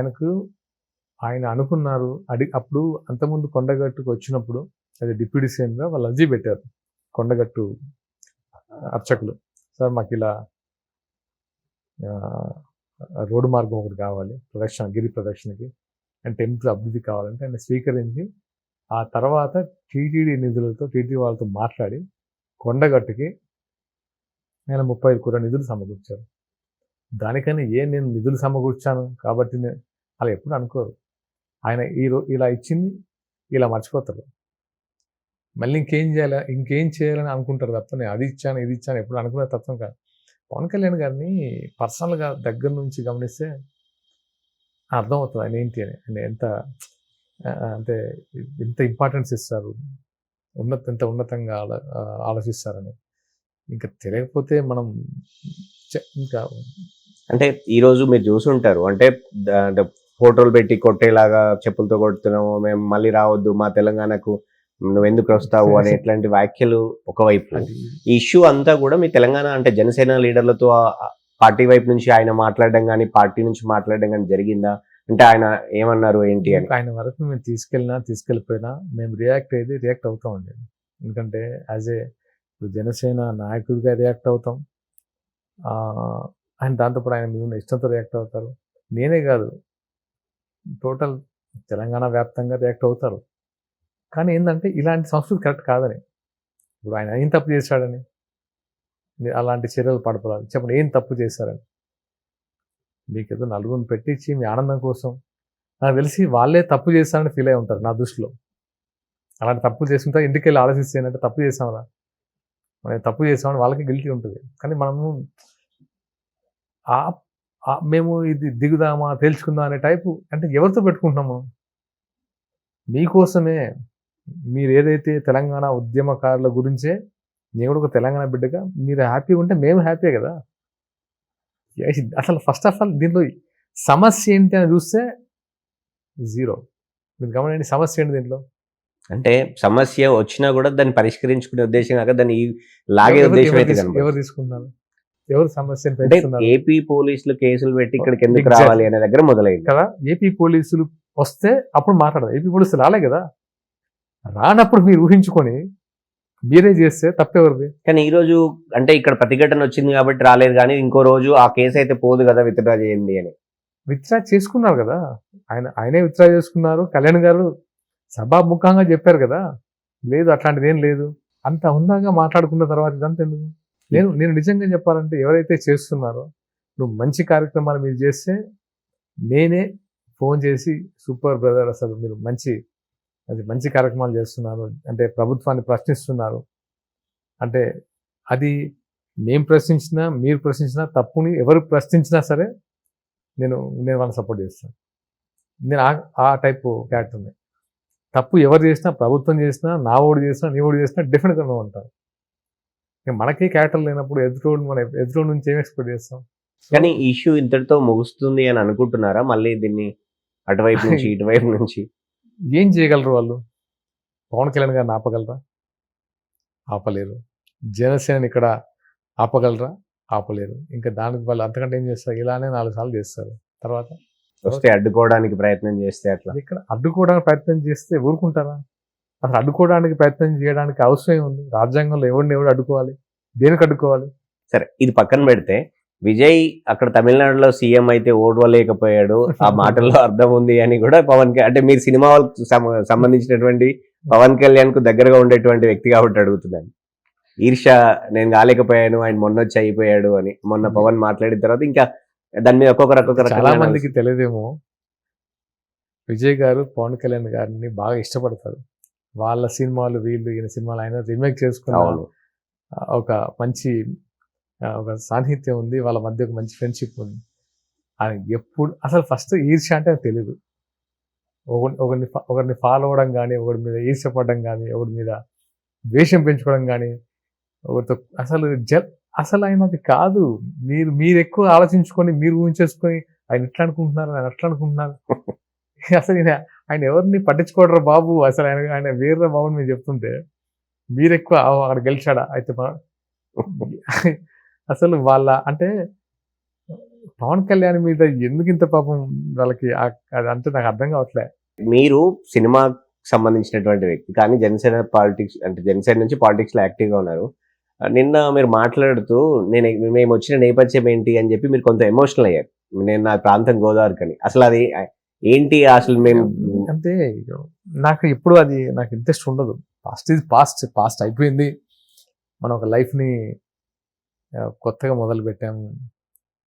ఆయన అనుకున్నారు. అప్పుడు అంతకుముందు కొండగట్టుకు వచ్చినప్పుడు అది డిప్యూటీ సీఎంగా వాళ్ళు అర్జీ పెట్టారు కొండగట్టు అర్చకులు. సార్ మాకు ఇలా రోడ్డు మార్గం ఒకటి కావాలి, గిరి ప్రదక్షిణకి అండ్ టెంపుల్ అభివృద్ధి కావాలంటే ఆయన స్వీకరించి ఆ తర్వాత టీటీడీ నిధులతో టీటీడీ వాళ్ళతో మాట్లాడి కొండగట్టుకి ఆయన 35 కోట్ల నిధులు సమకూర్చారు. దానికని నేను నిధులు సమకూర్చాను కాబట్టి అలా ఎప్పుడు అనుకోరు. ఆయన ఇలా ఇచ్చింది ఇలా మర్చిపోతారు. మళ్ళీ ఇంకేం చేయాలని అనుకుంటారు తప్ప నేను అది ఇచ్చాను ఇది ఇచ్చాను ఎప్పుడు అనుకునే తత్వం కాదు. పవన్ కళ్యాణ్ గారిని పర్సనల్గా దగ్గర నుంచి గమనిస్తే అర్థమవుతుంది ఆయన ఏంటి అని. ఆయన ఎంత ఇంపార్టెన్స్ ఇస్తారు, ఎంత ఉన్నతంగా ఆలోచిస్తారని. ఇంకా తెలియకపోతే మనం ఇంకా అంటే ఈరోజు మీరు చూసుంటారు, అంటే ఫోటోలు పెట్టి కొట్టేలాగా చెప్పులతో కొడుతున్నాము, మేము మళ్ళీ రావద్దు మా తెలంగాణకు, నువ్వు ఎందుకు వస్తావు అనే ఇట్లాంటి వ్యాఖ్యలు ఒకవైపు. ఈ ఇష్యూ అంతా కూడా మీ తెలంగాణ అంటే జనసేన లీడర్లతో పార్టీ వైపు నుంచి ఆయన మాట్లాడడం కానీ పార్టీ నుంచి మాట్లాడడం కానీ జరిగిందా? అంటే ఆయన ఏమన్నారు ఏంటి అని. ఆయన వరకు మేము తీసుకెళ్ళిపోయినా మేము రియాక్ట్ అవుతామండి. ఎందుకంటే యాజ్ ఏ జనసేన నాయకుడిగా రియాక్ట్ అవుతాం. ఆయన దాంతోపాటు ఆయన మీద ఇష్టంతో రియాక్ట్ అవుతారు. నేనే కాదు, టోటల్ తెలంగాణ వ్యాప్తంగా రియాక్ట్ అవుతారు. కానీ ఏంటంటే ఇలాంటి సంస్కృతి కరెక్ట్ కాదని. ఇప్పుడు ఆయన ఏం తప్పు చేశాడని అలాంటి చర్యలు పడపడాలి చెప్పండి. ఏం తప్పు చేశారని మీకు ఏదో నలుగురిని పెట్టించి మీ ఆనందం కోసం, నాకు తెలిసి వాళ్ళే తప్పు చేస్తారని ఫీల్ అయి ఉంటారు నా దృష్టిలో. అలాంటి తప్పులు చేస్తుంటే ఇంటికి వెళ్ళి ఆలోచిస్తే ఏంటంటే తప్పు చేసామరా, మనం తప్పు చేసామని వాళ్ళకి గిల్టీ ఉంటుంది. కానీ మనము మేము ఇది దిగుదామా తేల్చుకుందాం అనే టైపు అంటే ఎవరితో పెట్టుకుంటున్నాము? మీకోసమే. మీరు ఏదైతే తెలంగాణ ఉద్యమకారుల గురించే, నేను కూడా ఒక తెలంగాణ బిడ్డగా మీరు హ్యాపీగా ఉంటే మేము హ్యాపీ కదా. అసలు ఫస్ట్ ఆఫ్ ఆల్ దీంట్లో సమస్య ఏంటి అని చూస్తే జీరో. మీరు గమనించండి సమస్య ఏంటి దీంట్లో. అంటే సమస్య వచ్చినా కూడా దాన్ని పరిష్కరించుకునే ఉద్దేశం కాక దాన్ని లాగే ఉద్దేశం అయితే ఎవరు తీసుకున్నారు, ఎవరు సమస్యను అంటే పెంచుతున్నారు? ఏపీ పోలీసులు కేసులు పెట్టి ఇక్కడికి ఎందుకు రావాలి అనే దగ్గర మొదలైంది కదా. ఏపీ పోలీసులు వస్తే అప్పుడు మాట్లాడదు. ఏపీ పోలీసులు రాలే కదా, రానప్పుడు మీరు ఊహించుకొని మీరే చేస్తే తప్పెవరిది? కానీ ఈ రోజు అంటే ఇక్కడ ప్రతిఘటన వచ్చింది కాబట్టి రాలేదు, కానీ ఇంకో రోజు ఆ కేసు అయితే పోదు కదా విత్డ్రా చేయండి అని. విత్డ్రా చేసుకున్నారు కదా, ఆయనే విత్డ్రా చేసుకున్నారు. కళ్యాణ్ గారు సభాముఖంగా చెప్పారు కదా, లేదు అట్లాంటిది ఏం లేదు. అంత హుందాగా మాట్లాడుకున్న తర్వాత ఇదంతా ఎందుకు? నేను నిజంగా చెప్పాలంటే ఎవరైతే చేస్తున్నారో, నువ్వు మంచి కార్యక్రమాలు మీరు చేస్తే నేనే ఫోన్ చేసి సూపర్ బ్రదర్, అసలు మీరు మంచి కార్యక్రమాలు చేస్తున్నారు, అంటే ప్రభుత్వాన్ని ప్రశ్నిస్తున్నారు అంటే అది మేము ప్రశ్నించినా మీరు ప్రశ్నించినా తప్పుని ఎవరు ప్రశ్నించినా సరే నేను నేను వాళ్ళని సపోర్ట్ చేస్తాను. నేను ఆ టైప్ క్యారెక్టర్ని. తప్పు ఎవరు చేసినా, ప్రభుత్వం చేసినా, నా ఓడి చేసినా, నీ ఓడి చేసినా డెఫినెట్గా నువ్వు అంటారు. మనకి క్యారెక్టర్ లేనప్పుడు ఎదుటోడు నుంచి ఏం ఎక్స్పెక్ట్ చేస్తాం? కానీ ఈ ఇష్యూ ఇంతటితో ముగుస్తుంది అని అనుకుంటున్నారా? మళ్ళీ దీన్ని అటువైపు నుంచి ఇటువైపు నుంచి ఏం చేయగలరు వాళ్ళు? పవన్ కళ్యాణ్ గారిని ఆపగలరా? ఆపలేరు. జనసేనని ఇక్కడ ఆపగలరా? ఆపలేరు. ఇంకా దానికి వాళ్ళు అంతకంటే ఏం చేస్తారు? ఇలానే 4 సార్లు చేస్తారు. తర్వాత వస్తే అడ్డుకోవడానికి ప్రయత్నం చేస్తే అట్లా ఇక్కడ అడ్డుకోవడానికి ప్రయత్నం చేస్తే ఊరుకుంటారా? అసలు అడ్డుకోవడానికి ప్రయత్నం చేయడానికి అవసరం ఏముంది? రాజ్యాంగంలో ఎవరు అడ్డుకోవాలి? దేనికి అడ్డుకోవాలి? సరే, ఇది పక్కన పెడితే విజయ్ అక్కడ తమిళనాడులో సీఎం అయితే ఓడవలేకపోయాడు, ఆ మాటల్లో అర్థం ఉంది అని కూడా అంటే మీరు సినిమా వాళ్ళకి సంబంధించినటువంటి పవన్ కళ్యాణ్ కు దగ్గరగా ఉండేటువంటి వ్యక్తి కాబట్టి అడుగుతున్నాను. ఈర్ష నేను కాలేకపోయాను, ఆయన మొన్న వచ్చి అయిపోయాడు అని మొన్న పవన్ మాట్లాడిన తర్వాత ఇంకా దాని మీద ఒక్కొక్క చాలా మందికి తెలియదేమో, విజయ్ గారు పవన్ కళ్యాణ్ గారిని బాగా ఇష్టపడతారు. వాళ్ళ సినిమాలు వీళ్ళు ఈయన సినిమాలు ఆయన రీమేక్ చేసుకున్న ఒక మంచి ఒక సాన్నిహిత్యం ఉంది. వాళ్ళ మధ్య ఒక మంచి ఫ్రెండ్షిప్ ఉంది. ఆయన ఎప్పుడు అసలు ఫస్ట్ ఈర్ష్య అంటే తెలియదు. ఒకరిని ఫాలో అవ్వడం కానీ, ఒకరి మీద ఈర్ష్యపడడం కానీ, ఒకరి మీద ద్వేషం పెంచుకోవడం కానీ, ఒకరితో అసలు ఆయనది కాదు. మీరు ఎక్కువ ఆలోచించుకొని, మీరు ఊహించేసుకొని ఆయన ఇట్లా అనుకుంటున్నారు, ఆయన అట్లా అనుకుంటున్నారు. అసలు ఆయన ఎవరిని పట్టించుకోడరా బాబు, అసలు ఆయన వేరే బాబు మీరు చెప్తుంటే మీరు ఎక్కువ అక్కడ గెలిచాడా అయితే అసలు వాళ్ళ అంటే పవన్ కళ్యాణ్ మీద ఎందుకు ఇంత పాపం వాళ్ళకి అది అంటే నాకు అర్థం కావట్లే. మీరు సినిమా సంబంధించినటువంటి వ్యక్తి కానీ జనసేన పాలిటిక్స్ అంటే జనసేన నుంచి పాలిటిక్స్ లో యాక్టివ్ గా ఉన్నారు. నిన్న మీరు మాట్లాడుతూ మేము వచ్చిన నేపథ్యం ఏంటి అని చెప్పి మీరు కొంత ఎమోషనల్ అయ్యారు. నేను నా ప్రాంతం గోదావరికి అని. అసలు అది ఏంటి? అసలు మేము అంటే నాకు ఎప్పుడు అది నాకు ఇంట్రెస్ట్ ఉండదు. పాస్ట్ ఈజ్ పాస్ట్ అయిపోయింది. మనం ఒక లైఫ్ని కొత్తగా మొదలు పెట్టాము,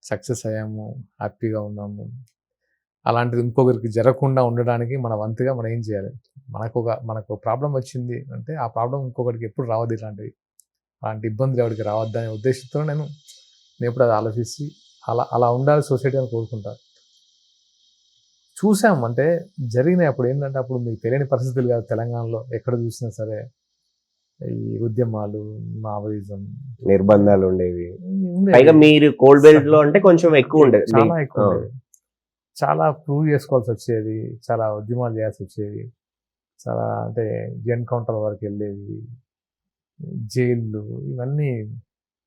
సక్సెస్ అయ్యాము, హ్యాపీగా ఉన్నాము. అలాంటిది ఇంకొకరికి జరగకుండా ఉండడానికి మన వంతుగా మనం ఏం చేయాలి? మనకు ప్రాబ్లం వచ్చింది అంటే ఆ ప్రాబ్లం ఇంకొకరికి ఎప్పుడు రావద్దు. అలాంటి ఇబ్బందులు ఎవరికి రావద్దనే ఉద్దేశంతో నేను ఎప్పుడు అది ఆలోచించి అలా ఉండాలి సొసైటీ అని కోరుకుంటాను. చూసాం అంటే జరిగినాయి. అప్పుడు ఏంటంటే అప్పుడు మీకు తెలియని పరిస్థితులు కాదు. తెలంగాణలో ఎక్కడ చూసినా సరే ఈ ఉద్యమాలు, మావోయిజం, నిర్బంధాలు ఉండేవి. పైగా మీరు కోల్డ్ బెల్ట్ లో అంటే కొంచెం ఎక్కువ ఉండేది, చాలా ఎక్కువ ఉండేది. చాలా ప్రూవ్ చేసుకోవాల్సి వచ్చేది, చాలా ఉద్యమాలు చేయాల్సి వచ్చేది, చాలా అంటే ఎన్కౌంటర్ వరకు వెళ్ళేది, జైళ్ళు ఇవన్నీ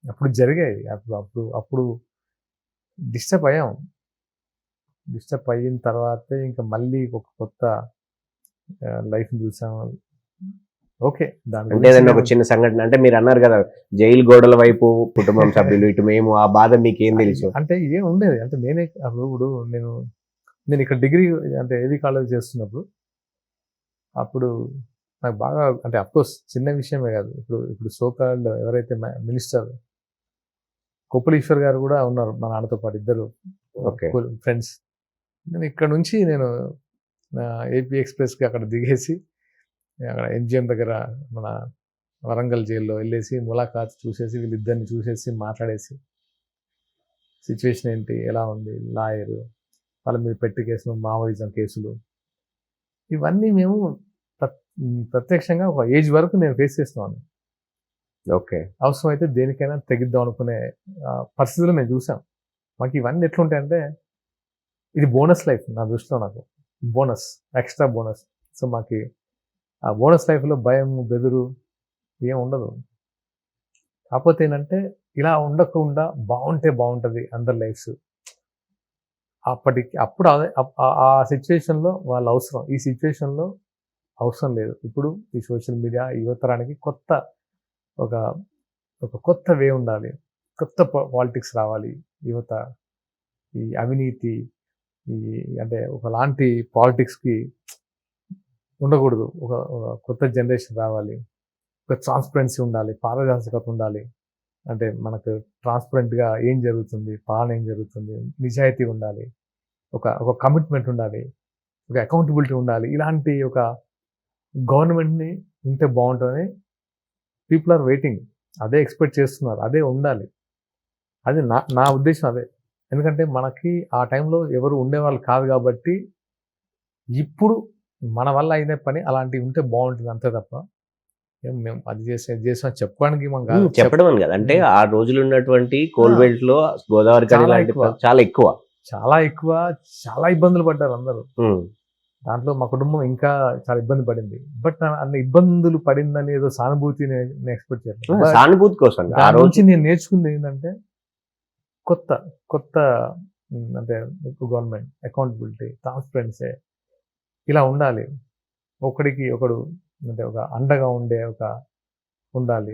అప్పుడు జరిగాయి. అప్పుడు డిస్టర్బ్ అయ్యాం. డిస్టర్బ్ అయిన తర్వాతే ఇంకా మళ్ళీ ఒక కొత్త లైఫ్ని చూసాం. ఓకే, అంటే ఏదైనా ఒక చిన్న సంఘటన అంటే మీరు అన్నారు కదా జైలు గోడల వైపు కుటుంబం సభ్యులు ఇటు మేము, ఆ బాధ మీకేం తెలుసు? అంటే ఏం ఉండేది అంటే నేనే ఇప్పుడు నేను ఇక్కడ డిగ్రీ అంటే ఏవి కాలేజ్ చేస్తున్నప్పుడు అప్పుడు నాకు బాగా అంటే అఫ్కోర్స్ చిన్న విషయమే కాదు. ఇప్పుడు సోకాల్డ్ ఎవరైతే మినిస్టర్ కొప్పులీశ్వర్ గారు కూడా ఉన్నారు మా నాన్నతో పాటు, ఇద్దరు ఫ్రెండ్స్. నేను ఇక్కడ నుంచి ఏపీ ఎక్స్ప్రెస్కి అక్కడ దిగేసి అక్కడ ఎంజిఎం దగ్గర మన వరంగల్ జైల్లో వెళ్ళేసి ములాఖాత్ చూసేసి వీళ్ళిద్దరిని చూసేసి మాట్లాడేసి సిచ్యువేషన్ ఏంటి, ఎలా ఉంది, లాయరు వాళ్ళ మీద పెట్టి కేసులు, మావోయిజం కేసులు, ఇవన్నీ మేము ప్రత్యక్షంగా ఒక ఏజ్ వరకు నేను ఫేస్ చేస్తున్నాను. ఓకే, అవసరమైతే దేనికైనా తెగిద్దాం అనుకునే పరిస్థితులు మేము చూసాం. మాకు ఇవన్నీ ఎట్లుంటాయంటే ఇది బోనస్ లైఫ్ నా దృష్టిలో, నాకు బోనస్, ఎక్స్ట్రా బోనస్. సో మాకు ఆ బోనస్ లైఫ్లో భయం, బెదురు ఏం ఉండదు. కాకపోతే ఏంటంటే ఇలా ఉండకుండా బాగుంటే బాగుంటుంది అందరి లైఫ్స్. అప్పుడు ఆ సిచ్యువేషన్లో వాళ్ళు అవసరం, ఈ సిచ్యువేషన్లో అవసరం లేదు. ఇప్పుడు ఈ సోషల్ మీడియా యువతరానికి ఒక కొత్త వే ఉండాలి, కొత్త పాలిటిక్స్ రావాలి. యువత ఈ అవినీతి అంటే ఒకలాంటి పాలిటిక్స్కి ఉండకూడదు. ఒక కొత్త జనరేషన్ రావాలి, ఒక ట్రాన్స్పరెన్సీ ఉండాలి, పారదర్శకత ఉండాలి. అంటే మనకు ట్రాన్స్పరెంట్గా ఏం జరుగుతుంది, పాలన ఏం జరుగుతుంది, నిజాయితీ ఉండాలి, ఒక కమిట్మెంట్ ఉండాలి, ఒక అకౌంటబిలిటీ ఉండాలి. ఇలాంటి ఒక గవర్నమెంట్ని ఉంటే బాగుంటుందని పీపుల్ ఆర్ వెయిటింగ్. అదే ఎక్స్పెక్ట్ చేస్తున్నారు, అదే ఉండాలి. అది నా ఉద్దేశం అదే. ఎందుకంటే మనకి ఆ టైంలో ఎవరు ఉండేవాళ్ళు కాదు కాబట్టి ఇప్పుడు మన వల్ల అయిన పని అలాంటివి ఉంటే బాగుంటుంది అంతే తప్ప మేము అది చేసాం ఇది చేసాం చెప్పుకోవడానికి మనం కాదు. చెప్పడం అని కదా, అంటే ఆ రోజులు ఉన్నటువంటి కోల్ బెల్ట్ లో గోదావరి కని చాలా లాంటి ఎక్కువ. చాలా ఎక్కువ. చాలా ఇబ్బందులు పడ్డారు అందరూ. దాంట్లో మా కుటుంబం ఇంకా చాలా ఇబ్బంది పడింది. బట్ అన్ని ఇబ్బందులు పడిందని ఏదో సానుభూతి నేను ఎక్స్పెక్ట్ చేయను. But సానుభూతి కోసం ఆ దాని రోజు నుంచి నేను నేర్చుకుంది ఏంటంటే కొత్త కొత్త అంటే గవర్నమెంట్ అకౌంటబిలిటీ, ట్రాన్స్పరెన్సీ ఇలా ఉండాలి. ఒకడికి ఒకడు అంటే ఒక అండగా ఉండే ఒక ఉండాలి.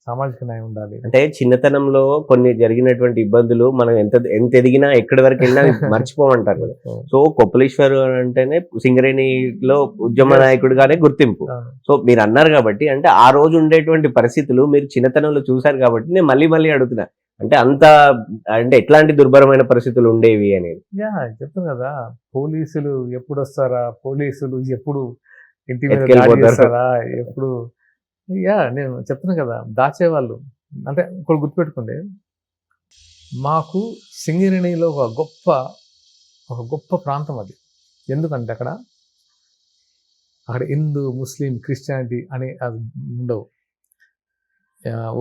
సామాజిక న్యాయం ఉండాలి. అంటే చిన్నతనంలో కొన్ని జరిగినటువంటి ఇబ్బందులు మనం ఎంత ఎదిగినా ఎక్కడి వరకు వెళ్ళినా మర్చిపోమంటారు కదా. సో కొప్పలేశ్వర్ అంటేనే సింగరేణిలో ఉద్యమ నాయకుడిగానే గుర్తింపు. సో మీరు అన్నారు కాబట్టి, అంటే ఆ రోజు ఉండేటువంటి పరిస్థితులు మీరు చిన్నతనంలో చూశారు కాబట్టి నేను మళ్ళీ మళ్ళీ అడుగుతున్నా, అంటే అంటే ఎట్లాంటి దుర్భరమైన పరిస్థితులు ఉండేవి అనేది. చెప్తాను కదా, పోలీసులు ఎప్పుడు వస్తారా, పోలీసులు ఎప్పుడు ఇంటి మీద ఎత్తుకెళ్ళిపోతారు. దాడి చేస్తారా, ఎప్పుడు నేను చెప్తున్నా కదా, దాచేవాళ్ళు. అంటే ఇప్పుడు గుర్తుపెట్టుకోండి, మాకు సింగరేణిలో ఒక గొప్ప ప్రాంతం అది. ఎందుకంటే అక్కడ హిందూ, ముస్లిం, క్రిస్టియానిటీ అని అది ఉండవు.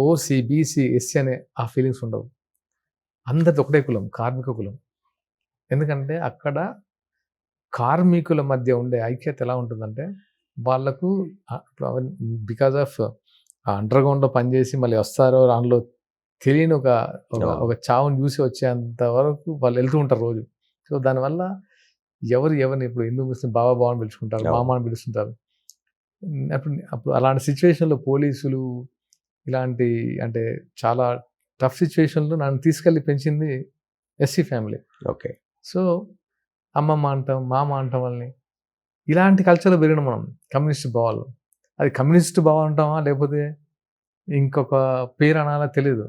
ఓసీ, బీసీ, ఎస్సీ అనే ఆ ఫీలింగ్స్ ఉండవు. అందరిది ఒకటే కులం, కార్మిక కులం. ఎందుకంటే అక్కడ కార్మికుల మధ్య ఉండే ఐక్యత ఎలా ఉంటుందంటే, వాళ్ళకు బికాజ్ ఆఫ్ అండర్ గ్రౌండ్లో పనిచేసి మళ్ళీ వస్తారో అందులో తెలియని ఒక చావుని చూసి వచ్చేంత వరకు వాళ్ళు వెళ్తూ ఉంటారు రోజు. సో దానివల్ల ఎవరిని ఇప్పుడు హిందూ ముస్లిం బావా అని పిలుచుకుంటారు, మామ అని పిలుస్తుంటారు. అప్పుడు అలాంటి సిచ్యువేషన్లో పోలీసులు ఇలాంటి అంటే చాలా టఫ్ సిచ్యువేషన్లో నన్ను తీసుకెళ్ళి పెంచింది ఎస్సీ ఫ్యామిలీ. ఓకే. సో అమ్మమ్మ అంటాం, మామ అంటాం వాళ్ళని. ఇలాంటి కల్చర్లో పెరిగిన మనం కమ్యూనిస్ట్ భావాలు. అది కమ్యూనిస్ట్ భావం అంటామా లేకపోతే ఇంకొక పేరు అనాలా తెలియదు.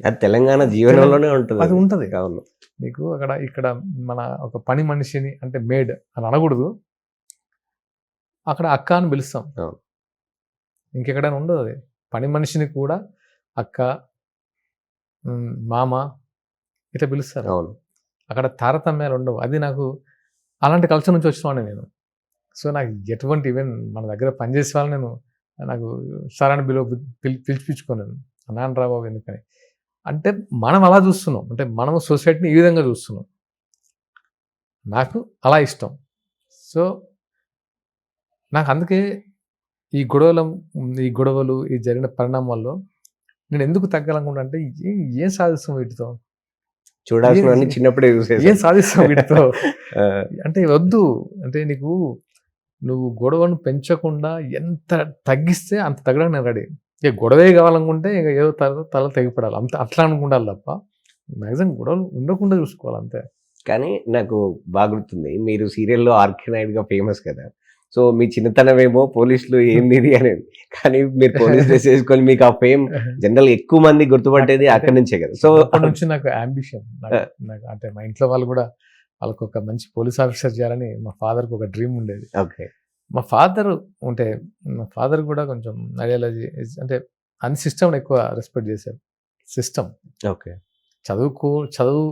అది తెలంగాణ జీవనంలోనే ఉంటుంది. అది ఉంటుంది. అవును. నీకు ఇక్కడ మన ఒక పని మనిషిని అంటే మేడ్ అని అనకూడదు, అక్కడ అక్క అని పిలుస్తాం. ఇంకెక్కడైనా ఉండదు అది. పని మనిషిని కూడా అక్క, మామ ఇట్లా పిలుస్తారు. అవును. అక్కడ తారతమ్యాలు ఉండవు. అది నాకు అలాంటి కల్చర్ నుంచి వచ్చిన వాడిని నేను. సో నాకు ఎటువంటి ఈవెన్ మన దగ్గర పనిచేసే వాళ్ళని నాకు సరైన పిలిపించుకోలేను, నాన్న రాబాబు ఎందుకని. అంటే మనం అలా చూస్తున్నాం, అంటే మనం సొసైటీని ఈ విధంగా చూస్తున్నాం. నాకు అలా ఇష్టం. సో నాకు అందుకే ఈ గొడవలు ఈ జరిగిన పరిణామాల్లో నేను ఎందుకు తగ్గాలనుకుంటా అంటే, ఏం సాధిస్తాం వీటితో, చూడాల్సిన చిన్నప్పుడే ఏం సాధిస్తాం వీటితో అంటే వద్దు. అంటే నువ్వు గొడవను పెంచకుండా ఎంత తగ్గిస్తే అంత తగ్గడానికి నేను రెడీ. ఇక గొడవే కావాలనుకుంటే ఇక ఏదో తల తెగిపడాలి అంత, అట్లా అనుకుంటారు తప్ప మ్యాక్సిమం గొడవలు ఉండకుండా చూసుకోవాలి అంతే. కానీ నాకు బాగా గుర్తుంది, మీరు సీరియల్లో ఆర్కే నాయుడుగా ఫేమస్ కదా. సో మీ చిన్నతనం ఏమో పోలీసులు ఏంది ఇది అనేది, కానీ మీరు పోలీస్ డ్రెస్ వేసుకొని మీకు ఆ ఫేమ్ జనరల్ ఎక్కువ మంది గుర్తుపట్టేది అక్కడి నుంచే కదా. సో అప్పటి నుంచి నాకు అంబిషన్, నాకు అంటే మా ఇంట్లో వాళ్ళు కూడా వాళ్ళకు ఒక మంచి పోలీస్ ఆఫీసర్ చేయాలని మా ఫాదర్కి ఒక డ్రీమ్ ఉండేది. ఓకే. మా ఫాదర్ కూడా కొంచెం ఐడియాలజీ అంటే అన్ని సిస్టమ్ని ఎక్కువ రెస్పెక్ట్ చేశారు. సిస్టమ్, ఓకే, చదువు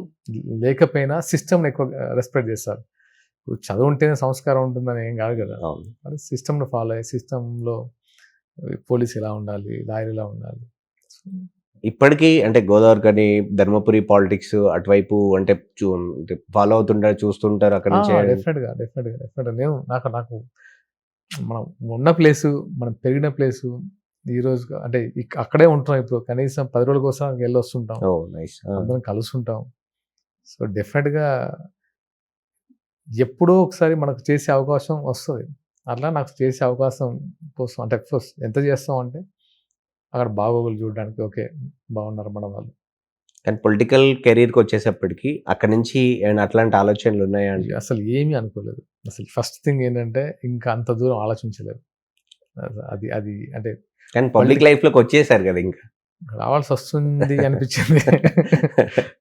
లేకపోయినా సిస్టమ్ని ఎక్కువ రెస్పెక్ట్ చేస్తారు. చదువు ఉంటేనే సంస్కారం ఉంటుందని ఏం కాదు కదా. సిస్టమ్ను ఫాలో అయ్యే, సిస్టంలో పోలీస్ ఎలా ఉండాలి, లాయర్ ఎలా ఉండాలి. ఇప్పటికీ అంటే గోదావరి కానీ ధర్మపురి పాలిటిక్స్ అటువైపు అంటే ఫాలో అవుతుంటారు, చూస్తుంటారు అక్కడ నుంచి. డెఫినెట్గా నేను నాకు మనం ఉన్న ప్లేసు, మనం పెరిగిన ప్లేసు, ఈరోజు అంటే అక్కడే ఉంటున్నాం. ఇప్పుడు కనీసం 10 రోజుల కోసం వెళ్ళి వస్తుంటాం, అందరం కలుస్తుంటాం. సో డెఫినెట్గా ఎప్పుడో ఒకసారి మనకు చేసే అవకాశం వస్తుంది. అట్లా నాకు చేసే అవకాశం కోసం అంటే ఎంత చేస్తాం అంటే అక్కడ బాగోగులు చూడడానికి ఓకే బాగున్నారు మన వాళ్ళు. కానీ పొలిటికల్ కెరీర్కి వచ్చేసప్పటికి అక్కడ నుంచి అట్లాంటి ఆలోచనలు ఉన్నాయా అండి? అసలు ఏమీ అనుకోలేదు. అసలు ఫస్ట్ థింగ్ ఏంటంటే ఇంకా అంత దూరం ఆలోచించలేదు. అది అంటే కానీ పబ్లిక్ లైఫ్లోకి వచ్చేసారు కదా, ఇంకా రావాల్సి వస్తుంది అనిపించింది.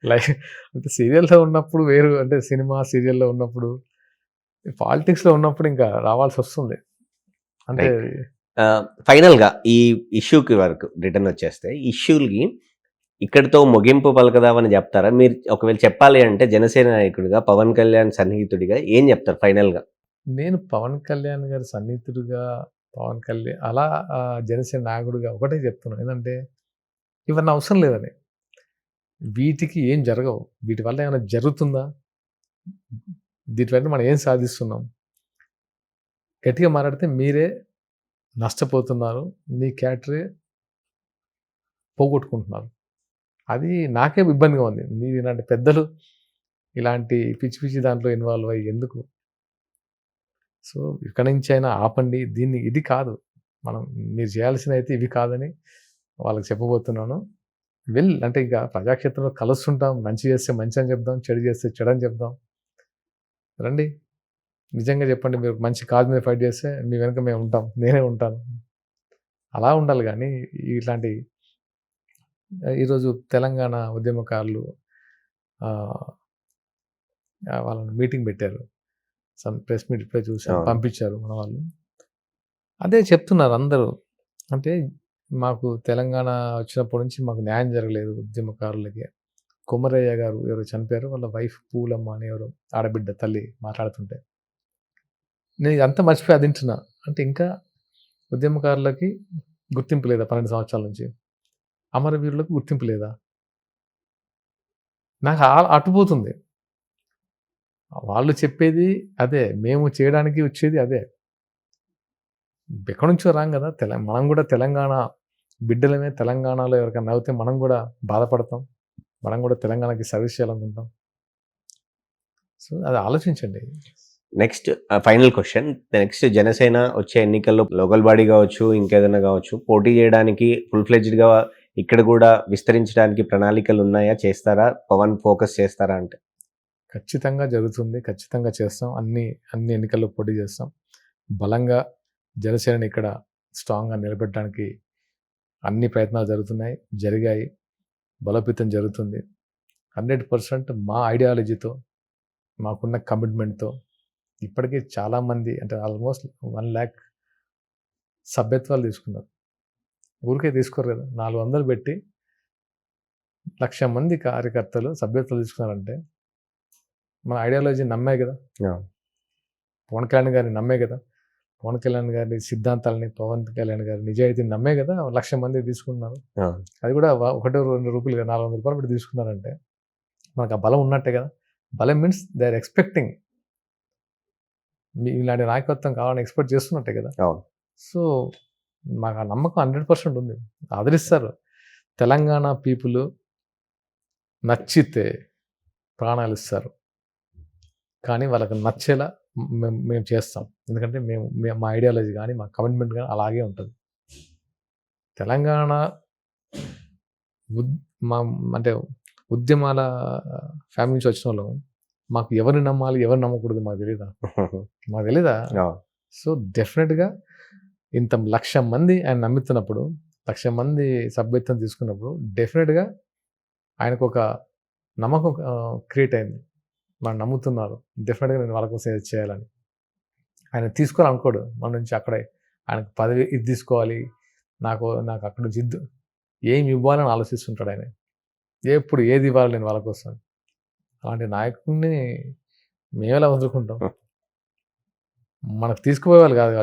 లైక్ అంటే సీరియల్లో ఉన్నప్పుడు వేరు, అంటే సినిమా సీరియల్లో ఉన్నప్పుడు, పాలిటిక్స్లో ఉన్నప్పుడు ఇంకా రావాల్సి వస్తుంది. అంటే ఫైనల్గా ఈ ఇష్యూకి వరకు రిటర్న్ వచ్చేస్తే, ఇష్యూలకి ఇక్కడితో ముగింపు పలకదామని చెప్తారా? మీరు ఒకవేళ చెప్పాలి అంటే జనసేన నాయకుడిగా, పవన్ కళ్యాణ్ సన్నిహితుడిగా ఏం చెప్తారు ఫైనల్‌గా? నేను పవన్ కళ్యాణ్ గారి సన్నిహితుడిగా, పవన్ కళ్యాణ్ అలా జనసేన నాయకుడిగా ఒకటే చెప్తున్నాను. ఏందంటే ఇవన్నీ అవసరం లేదని. వీటికి ఏం జరగవు. వీటి వల్ల ఏమైనా జరుగుతుందా? వీటి వల్ల మనం ఏం సాధిస్తున్నాం? గట్టిగా మాట్లాడితే మీరే నష్టపోతున్నారు. మీ క్యారెక్టరే పోగొట్టుకుంటున్నారు. అది నాకే ఇబ్బందిగా ఉంది. మీరు ఇలాంటి పెద్దలు ఇలాంటి పిచ్చి పిచ్చి దాంట్లో ఇన్వాల్వ్ అయ్యి ఎందుకు? సో, ఇక్కడి నుంచైనా ఆపండి. ఇది కాదు. మీరు చేయాల్సినవైతే ఇవి కాదని వాళ్ళకి చెప్పబోతున్నాను. అంటే ఇక ప్రజాక్షేత్రంలో కలుస్తుంటాం. మంచి చేస్తే మంచి అని చెప్దాం. చెడు చేస్తే చెడని చెప్దాం. రండి. నిజంగా చెప్పండి. మీరు మంచి కాజ్ మీద ఫైట్ చేస్తే మీ వెనక మేము ఉంటాం. నేనే ఉంటాను. అలా ఉండాలి గానీ ఇట్లాంటి ఈరోజు తెలంగాణ ఉద్యమకారులు వాళ్ళని మీటింగ్ పెట్టారు. ప్రెస్ మీట్ ఇప్పుడే చూసాను. పంపించారు మన వాళ్ళు. అదే చెప్తున్నారు అందరూ. అంటే మాకు తెలంగాణ వచ్చినప్పటి నుంచి మాకు న్యాయం జరగలేదు ఉద్యమకారులకి. కొమరయ్య గారు ఎవరో చనిపోయారు. వాళ్ళ వైఫ్ పూలమ్మ అని ఎవరో ఆడబిడ్డ తల్లి మాట్లాడుతుంటే నేను ఇదంతా మర్చిపోయి అది వింటున్నా. అంటే ఇంకా ఉద్యమకారులకి గుర్తింపు లేదా 12 సంవత్సరాల నుంచి? అమరవీరులకు గుర్తింపు లేదా? నాకు అటుపోతుంది. వాళ్ళు చెప్పేది అదే. మేము చేయడానికి వచ్చేది అదే. ఎక్కడి నుంచో రాం కదా! మనం కూడా తెలంగాణ బిడ్డలమే. తెలంగాణలో ఎవరికైనా అవుతే మనం కూడా బాధపడతాం. మనం కూడా తెలంగాణకి సర్వీస్ చేయాలనుకుంటాం. సో, అది ఆలోచించండి. Next final question. Next Janasena వచ్చే ఎన్నికల్లో లోకల్ బాడీ కావచ్చు, ఇంకేదైనా కావచ్చు, పోటీ చేయడానికి ఫుల్ ఫ్లెడ్జ్డ్‌గా ఇక్కడ కూడా విస్తరించడానికి ప్రణాళికలు ఉన్నాయా? చేస్తారా? పవన్ ఫోకస్ చేస్తారా అంటే? ఖచ్చితంగా జరుగుతుంది. ఖచ్చితంగా చేస్తాం. అన్ని ఎన్నికల్లో పోటీ చేస్తాం. బలంగా జనసేనని ఇక్కడ స్ట్రాంగ్‌గా నిలబెట్టడానికి అన్ని ప్రయత్నాలు జరుగుతున్నాయి. జరిగాయి. బలోపేతం జరుగుతుంది. 100% మా ఐడియాలజీతో, మాకున్న కమిట్మెంట్‌తో ఇప్పటికే చాలామంది అంటే ఆల్మోస్ట్ 1,00,000 సభ్యత్వాలు తీసుకున్నారు. ఊరికే తీసుకోరు కదా! 400 పెట్టి 1,00,000 మంది కార్యకర్తలు సభ్యత్వాలు తీసుకున్నారంటే మన ఐడియాలజీ నమ్మే కదా! పవన్ కళ్యాణ్ గారిని నమ్మే కదా! పవన్ కళ్యాణ్ గారి సిద్ధాంతాలని, పవన్ కళ్యాణ్ గారి నిజాయితీని నమ్మే కదా 1,00,000 మంది తీసుకున్నారు. అది కూడా ₹1, ₹2 ₹400 పెట్టి తీసుకున్నారంటే మనకు ఆ బలం ఉన్నట్టే కదా! బలం మీన్స్ దే ఆర్ ఎక్స్పెక్టింగ్. ఇలాంటి నాయకత్వం కావాలని ఎక్స్పెక్ట్ చేస్తున్నట్టే కదా! సో, మాకు ఆ నమ్మకం 100% ఉంది. ఆదరిస్తారు. తెలంగాణ పీపుల్ నచ్చితే ప్రాణాలు ఇస్తారు. కానీ వాళ్ళకి నచ్చేలా మేము చేస్తాం. ఎందుకంటే మా ఐడియాలజీ కానీ, మా కమిట్మెంట్ కానీ అలాగే ఉంటుంది. తెలంగాణ అంటే ఉద్యమాల ఫ్యామిలీ నుంచి వచ్చిన వాళ్ళం. మాకు ఎవరిని నమ్మాలి, ఎవరిని నమ్మకూడదు మాకు తెలీదా? సో, డెఫినెట్గా ఇంత 1,00,000 మంది ఆయన నమ్ముతున్నప్పుడు, 1,00,000 మంది సభ్యత్వం తీసుకున్నప్పుడు డెఫినెట్గా ఆయనకు ఒక నమ్మకం క్రియేట్ అయింది. మనం నమ్ముతున్నారు. డెఫినెట్గా నేను వాళ్ళ కోసం ఏది చేయాలని. ఆయన తీసుకోవాలనుకోడు మన నుంచి. అక్కడే ఆయనకు పదవి ఇది తీసుకోవాలి, నాకు అక్కడి నుంచి ఏమి ఇవ్వాలని ఆలోచిస్తుంటాడు ఆయన. ఎప్పుడు ఏది ఇవ్వాలి నేను వాళ్ళ కోసం. అలాంటి నాయకుడిని మేమెలా వదులుకుంటాం? మనకు తీసుకుపోయేవాళ్ళు కాదు,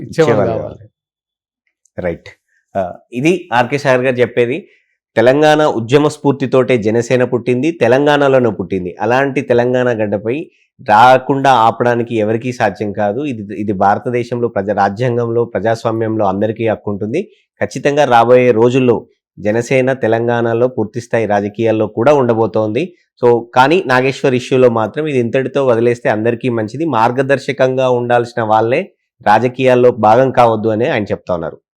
ఇచ్చేవాళ్ళు కావాలి. రైట్. ఇది ఆర్కే సాగర్ గారు చెప్పేది. తెలంగాణ ఉద్యమ స్ఫూర్తితోటే జనసేన పుట్టింది, తెలంగాణలోనే పుట్టింది. అలాంటి తెలంగాణ గడ్డపై రాకుండా ఆపడానికి ఎవరికీ సాధ్యం కాదు. ఇది భారతదేశంలో రాజ్యాంగంలో, ప్రజాస్వామ్యంలో అందరికీ హక్కు ఉంటుంది. ఖచ్చితంగా రాబోయే రోజుల్లో జనసేన తెలంగాణలో పూర్తిస్థాయి రాజకీయాల్లో కూడా ఉండబోతోంది. సో, కానీ నాగేశ్వర్ ఇష్యూలో మాత్రం ఇది ఇంతటితో వదిలేస్తే అందరికీ మంచిది. మార్గదర్శకంగా ఉండాల్సిన వాళ్ళే రాజకీయాల్లో భాగం కావద్దు అని ఆయన చెప్తా ఉన్నారు.